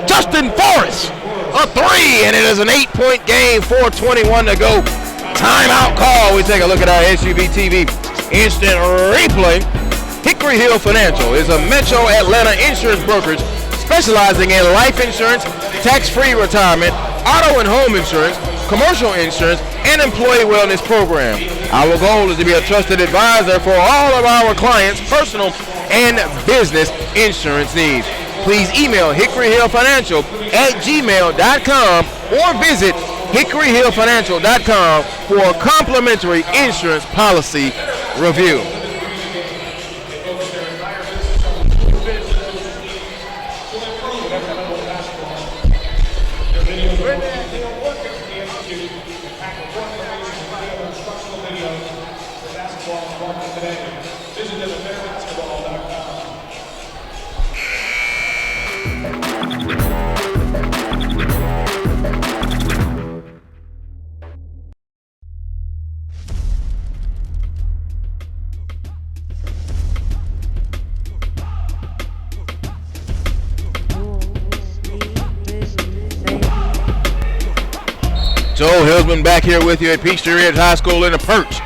Justin Forrest, a three, and it is an 8-point game, 4:21 to go. Timeout call. We take a look at our SUV TV instant replay. Hickory Hill Financial is a Metro Atlanta insurance brokerage specializing in life insurance, tax-free retirement, auto and home insurance, commercial insurance, and employee wellness program. Our goal is to be a trusted advisor for all of our clients' personal and business insurance needs. Please email hickoryhillfinancial@gmail.com or visit hickoryhillfinancial.com for a complimentary insurance policy review. Joel Hillsman back here with you at Peachtree Ridge High School in the Perch.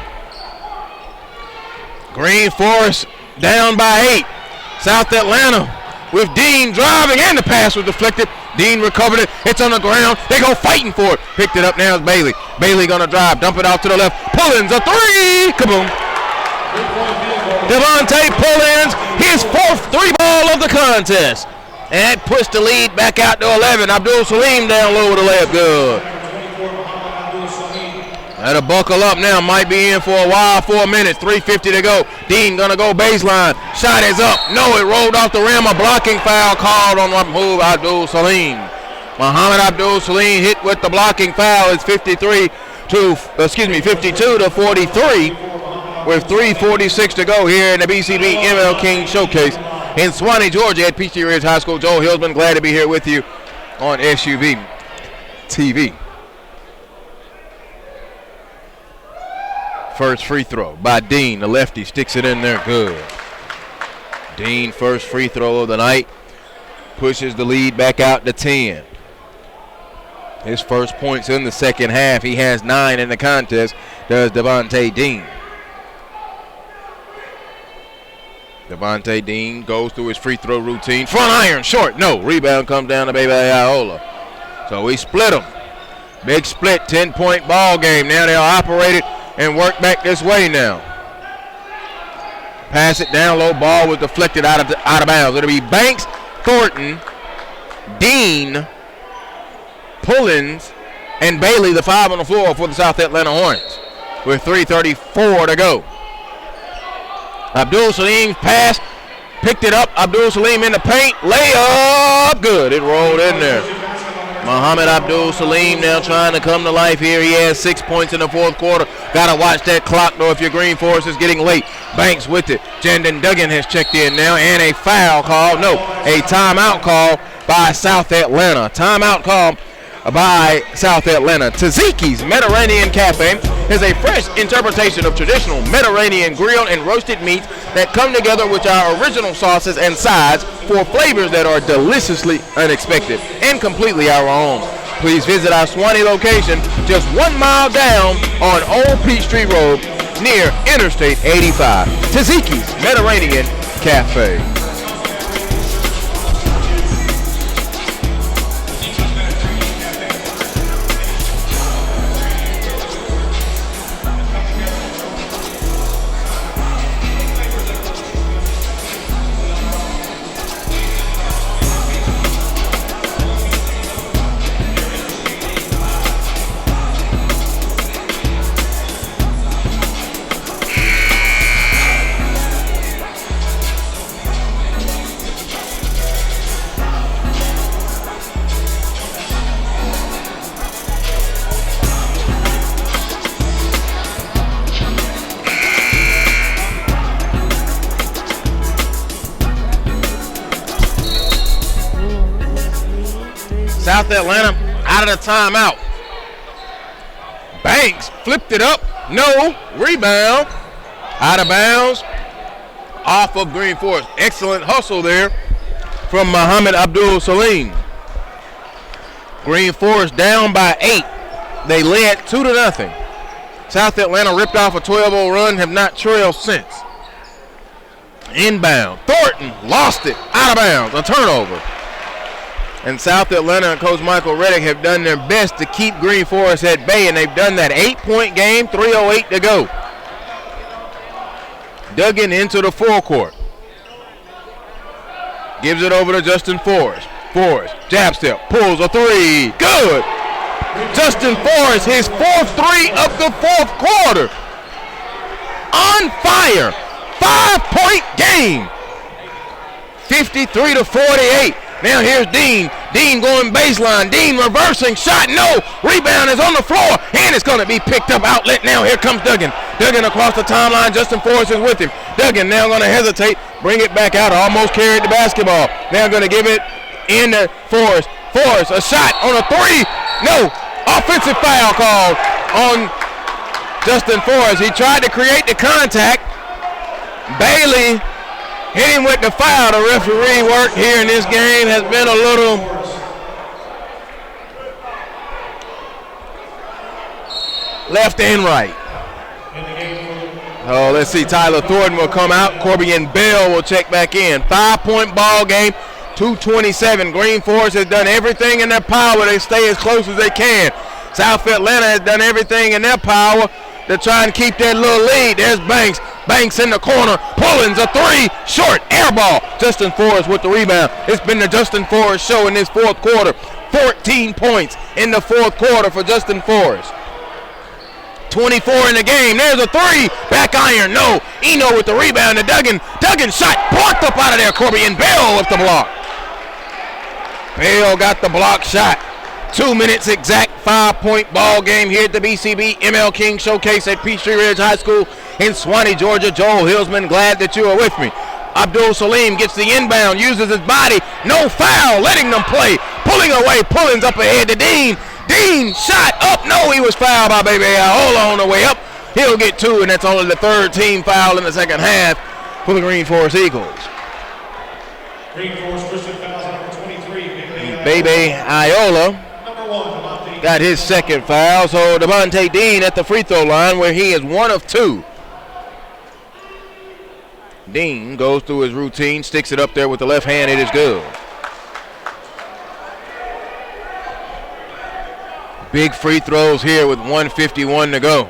Greenforest down by 8. South Atlanta with Dean driving, and the pass was deflected. Dean recovered it. It's on the ground. They go fighting for it. Picked it up now is Bailey. Bailey gonna drive, dump it off to the left. Pullins a three. Kaboom. Devontae Pullins, his 4th three-ball of the contest. And that pushed the lead back out to 11. Abdul Salim down low with a layup, good. That'll buckle up now. Might be in for a while. 4 minutes. 3:50 to go. Dean gonna go baseline. Shot is up. No, it rolled off the rim. A blocking foul called on Mahmoud Abdul Salim. Muhammad Abdul Salim hit with the blocking foul. It's 52 to 43 with 3:46 to go here in the BCB MLK Showcase in Swanee, Georgia at Peachtree Ridge High School. Joel Hillsman, glad to be here with you on SUV TV. First free throw by Dean. The lefty sticks it in there good. Dean, first free throw of the night, pushes the lead back out to 10. His first points in the second half. He has 9 in the contest, does Devontae Dean. Devontae Dean goes through his free throw routine. Front iron, short, no. Rebound comes down to Baby Iola. So we split them. Big split, 10-point ball game. Now they'll operate it and work back this way now. Pass it down low. Ball was deflected out of bounds. It'll be Banks, Thornton, Dean, Pullins, and Bailey, the 5 on the floor for the South Atlanta Hornets with 3:34 to go. Abdul Salim's pass, picked it up. Abdul Salim in the paint. Layup, good. It rolled in there. Muhammad Abdul Salim now trying to come to life here. He has 6 points in the 4th quarter. Got to watch that clock, though, if your Greenforest is getting late. Banks with it. Jandon Duggan has checked in now, and a foul call. No, a timeout call by South Atlanta. Timeout call by South Atlanta. Taziki's Mediterranean Cafe is a fresh interpretation of traditional Mediterranean grilled and roasted meats that come together with our original sauces and sides for flavors that are deliciously unexpected and completely our own. Please visit our Swanee location just 1 mile down on Old Peachtree Road near Interstate 85. Taziki's Mediterranean Cafe. South Atlanta out of the timeout. Banks flipped it up. No. Rebound. Out of bounds. off of Greenforest. Excellent hustle there from Muhammad Abdul Salim. Greenforest down by 8. They led 2-0. South Atlanta ripped off a 12-0 run, have not trailed since. Inbound. Thornton lost it. Out of bounds. A turnover. And South Atlanta and Coach Michael Reddick have done their best to keep Greenforest at bay, and they've done that. 8-point game, 3:08 to go. Duggan into the forecourt. Gives it over to Justin Forrest. Forrest, jab step, pulls a 3. Good. Justin Forrest, his 4th 3 of the 4th quarter. On fire. 5-point game. 53-48. Now here's Dean. Dean going baseline. Dean reversing shot. No. Rebound is on the floor. And it's going to be picked up. Outlet now. Here comes Duggan. Duggan across the timeline. Justin Forrest is with him. Duggan now going to hesitate. Bring it back out. Almost carried the basketball. Now going to give it in to Forrest. Forrest, a shot on a 3. No. Offensive foul called on Justin Forrest. He tried to create the contact. Bailey hit him with the foul. The referee work here in this game has been a little left and right. Oh, let's see. Tyler Thornton will come out. Corby and Bell will check back in. 5-point ball game. 2:27. Greenforest has done everything in their power to stay as close as they can. South Atlanta has done everything in their power to try and keep that little lead. There's Banks. Banks in the corner. Pullins a 3. Short. Air ball. Justin Forrest with the rebound. It's been the Justin Forrest show in this 4th quarter. 14 points in the 4th quarter for Justin Forrest. 24 in the game. There's a 3. Back iron. No. Eno with the rebound to Duggan. Duggan shot. Blocked up out of there. Corby and Bell with the block. Bell got the block shot. 2 minutes exact. 5-point ball game here at the BCB ML King Showcase at Peachtree Ridge High School in Swanee, Georgia. Joel Hillsman, glad that you are with me. Abdul Salim gets the inbound, uses his body. No foul, letting them play. Pulling away, Pullins up ahead to Dean. Dean shot up. No, he was fouled by Baby Iola on the way up. He'll get 2, and that's only the 3rd team foul in the second half for the Greenforest Eagles. Greenforest Christian fouls number 23. Baby Iola got his 2nd foul. So Devontae Dean at the free throw line where he is 1 of 2. Dean goes through his routine, sticks it up there with the left hand. It is good. Big free throws here with 1:51 to go.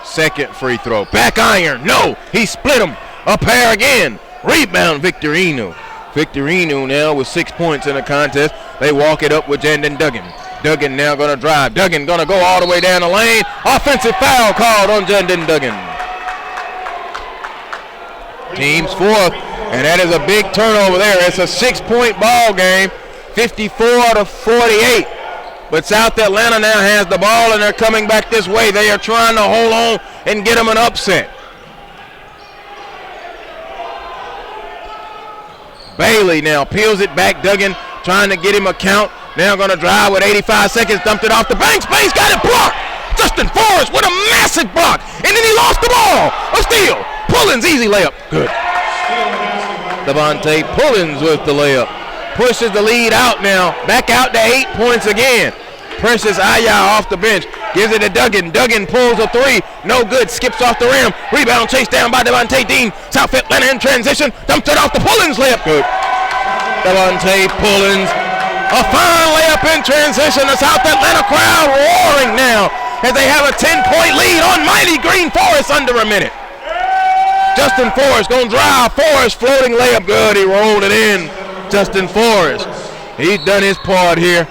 2nd free throw. Back iron. No. He split him. A pair again. Rebound Victorino. Victorino now with 6 points in the contest. They walk it up with Jandon Duggan. Duggan now going to drive. Duggan going to go all the way down the lane. Offensive foul called on Jandon Duggan. Team's 4th, and that is a big turnover there. It's a 6-point ball game, 54-48. But South Atlanta now has the ball, and they're coming back this way. They are trying to hold on and get them an upset. Bailey now peels it back. Duggan trying to get him a count. Now going to drive with 85 seconds. Dumped it off the Banks. Banks got it blocked. Justin Forrest with a massive block. And then he lost the ball. A steal. Pullins, easy layup. Good. Devontae Pullins with the layup. Pushes the lead out now. Back out to 8 points again. Precious Aya off the bench. Gives it to Duggan. Duggan pulls a 3. No good. Skips off the rim. Rebound chased down by Devontae Dean. South Atlanta in transition. Dumped it off the Pullins layup. Good. Devontae Pullins. A fine layup in transition. The South Atlanta crowd roaring now as they have a 10-point lead on mighty Greenforest under a minute. Justin Forrest going to drive. Forrest floating layup. Good. He rolled it in. Justin Forrest. He's done his part here.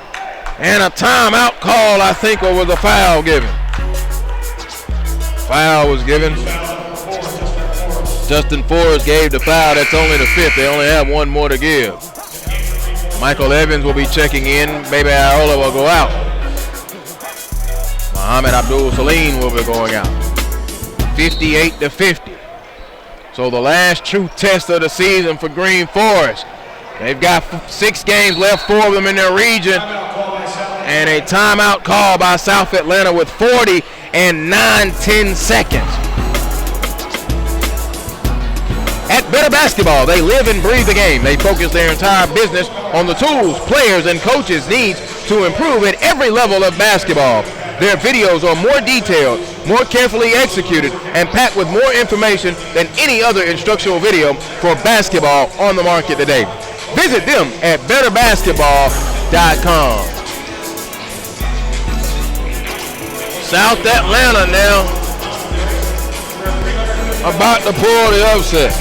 And a timeout call, I think, or was a foul given? Foul was given. Justin Forrest gave the foul. That's only the 5th. They only have 1 more to give. Michael Evans will be checking in. Baby Iola will go out. Muhammad Abdul Salim will be going out. 58-50. So the last true test of the season for Greenforest. They've got 6 games left, 4 of them in their region. And a timeout call by South Atlanta with 40 and 9/10 seconds. Better Basketball. They live and breathe the game. They focus their entire business on the tools players and coaches need to improve at every level of basketball. Their videos are more detailed, more carefully executed, and packed with more information than any other instructional video for basketball on the market today. Visit them at betterbasketball.com. South Atlanta now about to pull the upset.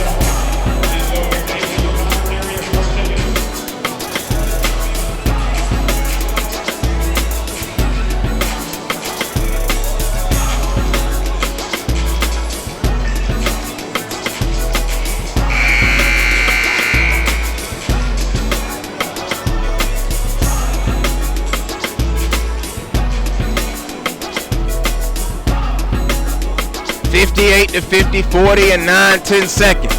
to 50, 40, and 9-10 seconds.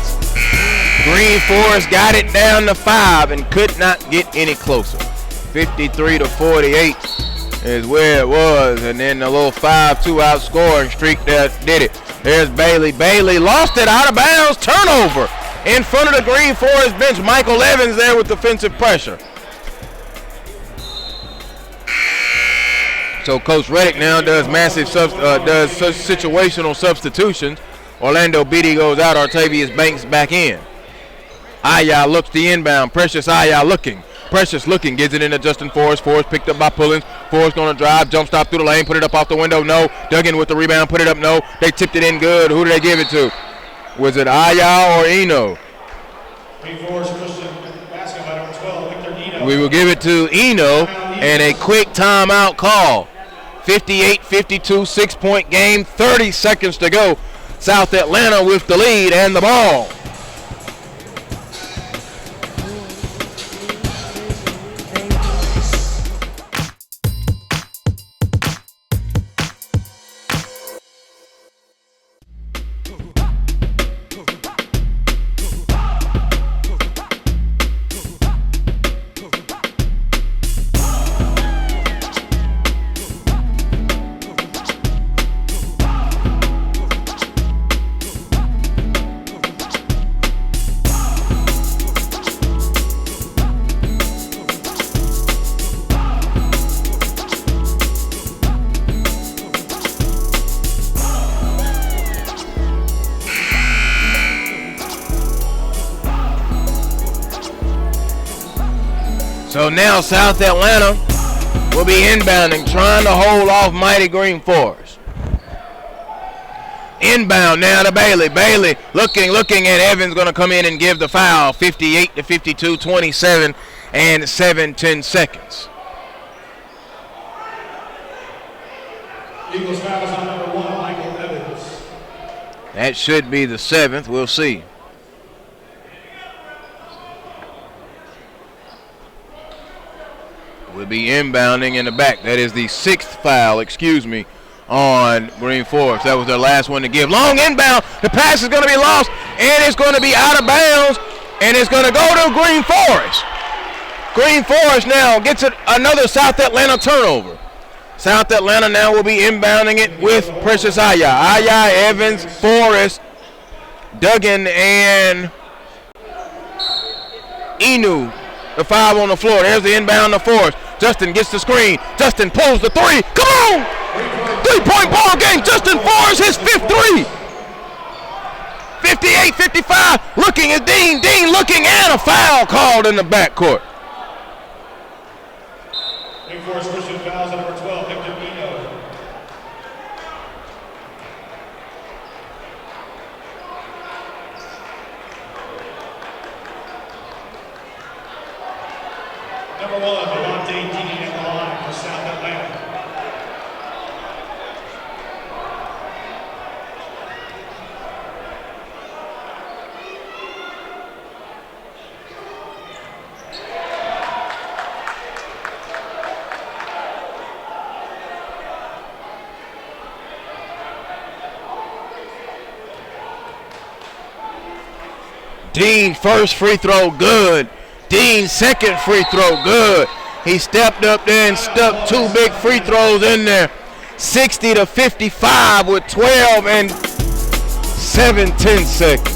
Greenforest got it down to 5 and could not get any closer. 53 to 48 is where it was, and then the little 5-2 outscoring streak that did it. There's Bailey. Bailey lost it out of bounds. Turnover in front of the Greenforest bench. Michael Evans there with defensive pressure. So Coach Reddick now does situational substitutions. Orlando Beatty goes out. Artavius Banks back in. Aya looks the inbound. Precious Aya looking. Precious looking. Gives it into Justin Forrest. Forrest picked up by Pullins. Forrest going to drive. Jump stop through the lane. Put it up off the window. No. Duggan with the rebound. Put it up. No. They tipped it in good. Who did they give it to? Was it Aya or Eno? We will give it to Eno and a quick timeout call. 58-52, 6-point game, 30 seconds to go. South Atlanta with the lead and the ball. So now South Atlanta will be inbounding, trying to hold off mighty Greenforest. Inbound now to Bailey. Bailey looking, and Evans going to come in and give the foul. 58-52, 27 and 7-10 seconds. Eagles foul is on number 1, Michael Evans. That should be the 7th. We'll see. Will be inbounding in the back. That is the 6th foul, on Greenforest. That was their last one to give. Long inbound. The pass is going to be lost, and it's going to be out of bounds, and it's going to go to Greenforest. Greenforest now gets it another South Atlanta turnover. South Atlanta now will be inbounding it with Precious Aya. Aya, Evans, Forrest, Duggan, and Enu. The 5 on the floor. There's the inbound to Forrest. Justin gets the screen. Justin pulls the 3. Come on! 3-point ball game. Justin Forrest, his 5th 3. 58-55. Looking at Dean. Dean looking, and a foul called in the backcourt. Greenforest Christian fouls on number 12, Victor Eno. Number 1, Devontae Dean at the line for South Atlanta. Dean first free throw good. Dean second free throw good. He stepped up there and stuck 2 big free throws in there. 60-55 with 12 and 7-10 seconds.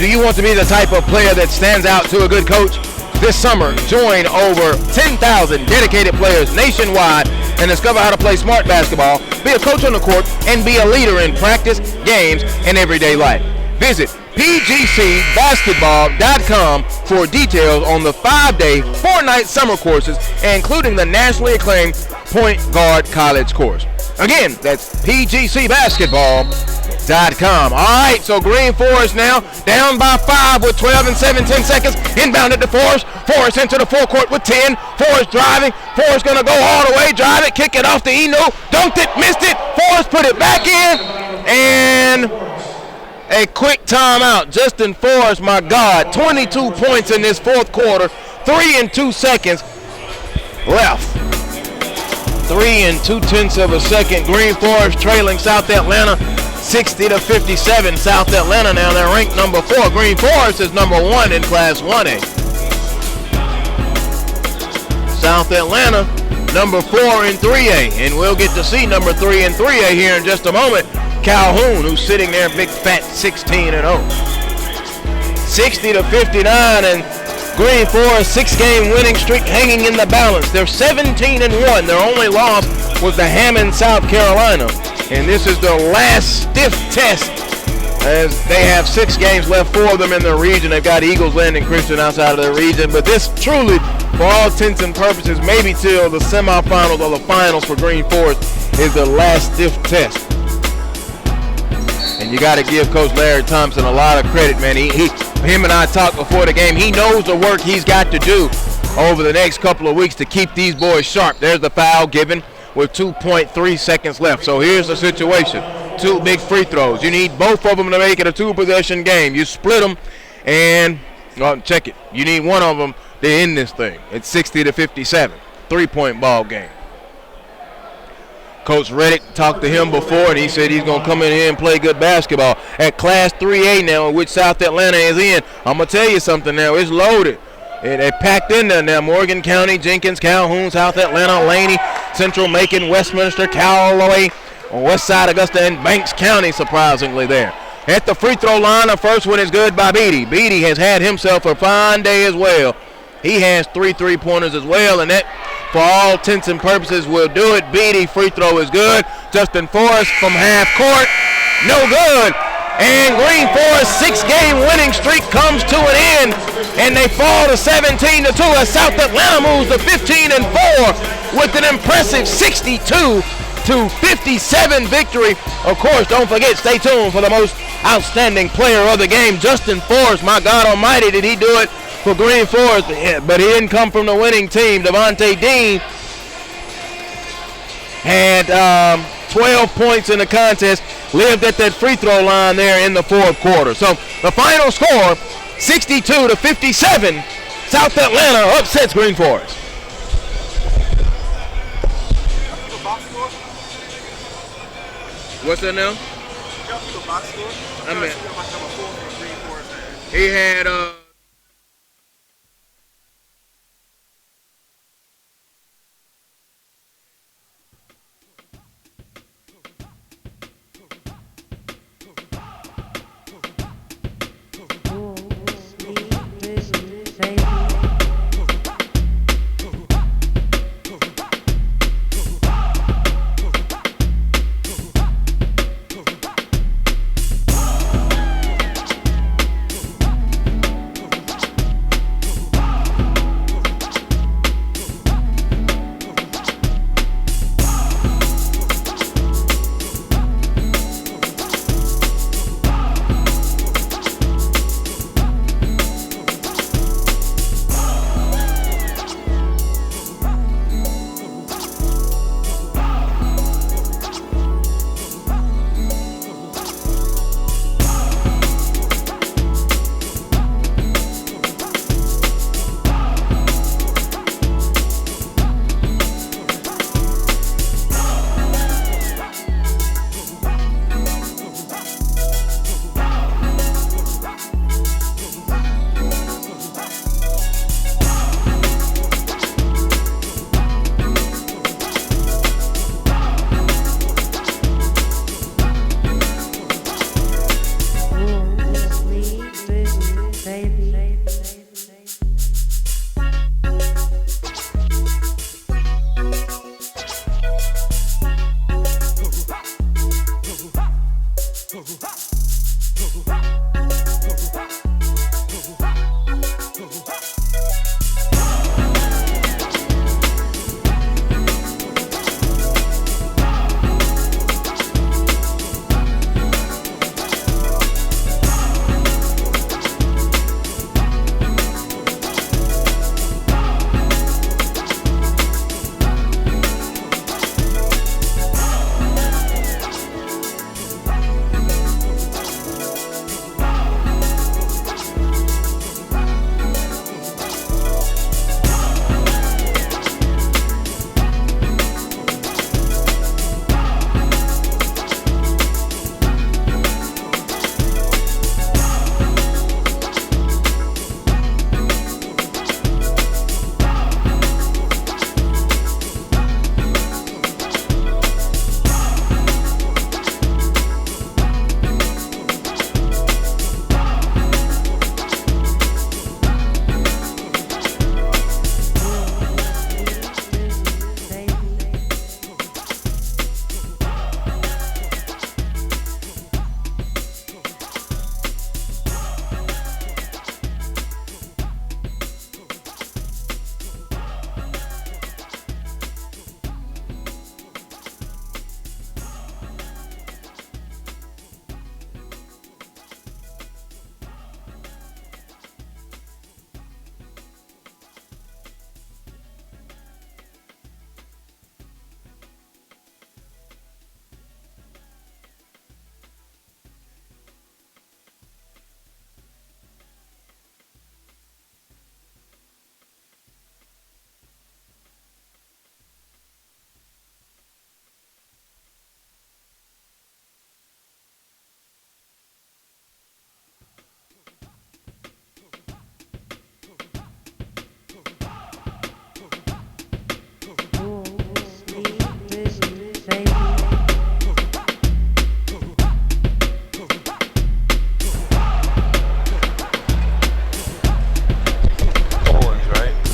Do you want to be the type of player that stands out to a good coach? This summer, join over 10,000 dedicated players nationwide and discover how to play smart basketball, be a coach on the court, and be a leader in practice, games, and everyday life. Visit pgcbasketball.com for details on the 5-day, 4-night summer courses, including the nationally acclaimed Point Guard College course. Again, that's pgcbasketball.com. All right, so Greenforest now down by 5 with 12 and 17 seconds. Inbounded to Forrest. Forrest into the forecourt with 10. Forrest driving. Forrest going to go all the way, drive it, kick it off to Eno. Dunked it, missed it. Forrest put it back in. And a quick timeout. Justin Forrest, my God, 22 points in this fourth quarter. 3 and 2 seconds left. 3 and 2/10 of a second. Greenforest trailing South Atlanta 60-57. South Atlanta now, they're ranked number 4. Greenforest is number 1 in Class 1A. South Atlanta number 4 in 3A, and we'll get to see number 3 in 3A here in just a moment. Calhoun, who's sitting there big fat 16-0. 60-59, and Greenforest 6-game winning streak hanging in the balance. They're 17-1. Their only loss was to Hammond, South Carolina. And this is the last stiff test as they have 6 games left for them in the region. They've got Eagles, Landing Christian outside of their region. But this truly, for all intents and purposes, maybe till the semifinals or the finals for Greenforest, is the last stiff test. And you got to give Coach Larry Thompson a lot of credit, man. Him and I talked before the game. He knows the work he's got to do over the next couple of weeks to keep these boys sharp. There's the foul given with 2.3 seconds left. So here's the situation. 2 big free throws. You need both of them to make it a 2-possession game. You split them and check it. You need one of them to end this thing. It's 60-57. 3-point ball game. Coach Reddick talked to him before, and he said he's going to come in here and play good basketball. At Class 3A now, in which South Atlanta is in, I'm going to tell you something now. It's loaded. They packed in there now. Morgan County, Jenkins, Calhoun, South Atlanta, Laney, Central, Macon, Westminster, Callaway, on West Side, Augusta, and Banks County, surprisingly there. At the free throw line, the first one is good by Beatty. Beatty has had himself a fine day as well. He has 3 3-pointers as well, and that, for all intents and purposes, will do it. Beatty free throw is good. Justin Forrest from half court, no good. And Greenforest's 6-game winning streak comes to an end, and they fall to 17-2 as South Atlanta moves to 15-4 with an impressive 62-57 victory. Of course, don't forget, stay tuned for the most outstanding player of the game, Justin Forrest. My God almighty, did he do it for Greenforest, but he didn't come from the winning team. Devontae Dean had 12 points in the contest, lived at that free throw line there in the fourth quarter. So the final score, 62-57, South Atlanta upsets Greenforest. What's that now? I mean, he had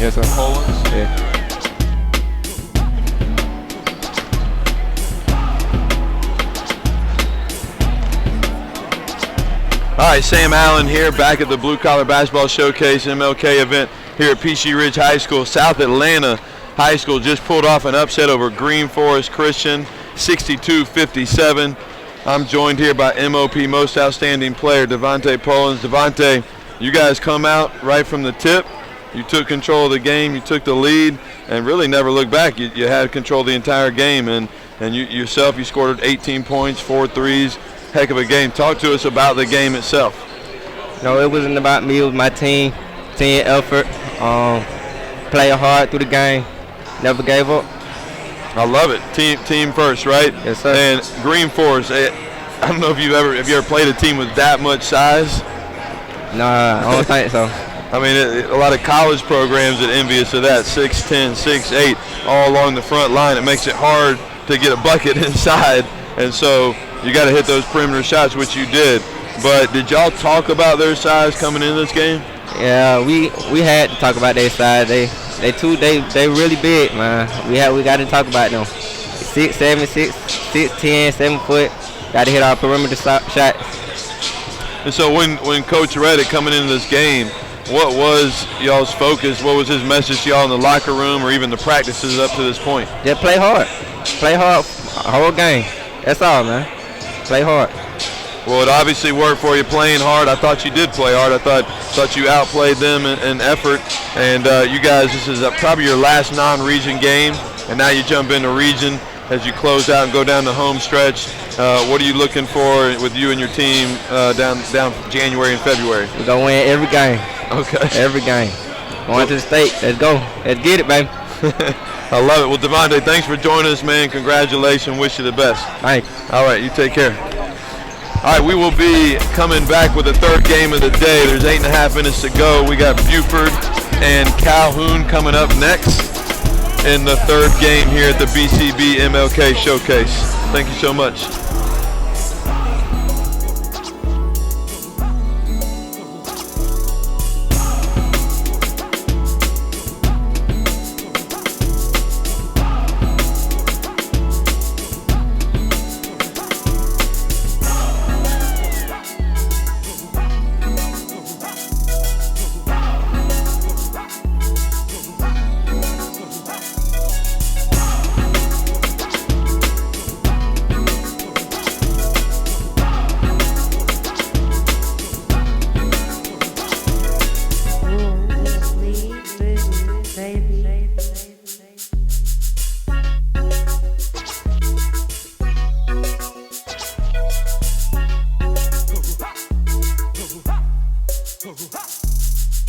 Yes, sir. Poland's? Yeah. All right, Sam Allen here, back at the Blue Collar Basketball Showcase MLK event here at Peachtree Ridge High School. South Atlanta High School just pulled off an upset over Greenforest Christian, 62-57. I'm joined here by MOP Most Outstanding Player, Devontae Pollins. Devontae, you guys come out right from the tip. You took control of the game, you took the lead, and really never looked back. You had control of the entire game, and you yourself, you scored 18 points, 4 threes. Heck of a game. Talk to us about the game itself. No, it wasn't about me. It was my team effort. Play hard through the game. Never gave up. I love it. Team first, right? Yes, sir. And Greenforest, I don't know if you ever played a team with that much size. Nah, I don't think so. I mean, a lot of college programs are envious of that, 6'10", 6'8", all along the front line. It makes it hard to get a bucket inside, and so you got to hit those perimeter shots, which you did. But did y'all talk about their size coming into this game? Yeah, we had to talk about their size. They really big, man. We got to talk about them. 6'7", 6'10", 7 foot. Got to hit our perimeter shots. And so when Coach Reddick coming into this game, what was y'all's focus? What was his message to y'all in the locker room or even the practices up to this point? Just play hard. Play hard whole game. That's all, man. Play hard. Well, it obviously worked for you playing hard. I thought you did play hard. I thought you outplayed them in effort. And you guys, this is probably your last non-region game, and now you jump into region as you close out and go down the home stretch. What are you looking for with you and your team down January and February? We're going to win every game. Okay. Every game. Going to the state. Let's go. Let's get it, baby. I love it. Well, Devontae, thanks for joining us, man. Congratulations. Wish you the best. Thanks. All right, you take care. All right, we will be coming back with the third game of the day. There's 8.5 minutes to go. We got Buford and Calhoun coming up next in the third game here at the BCB MLK Showcase. Thank you so much.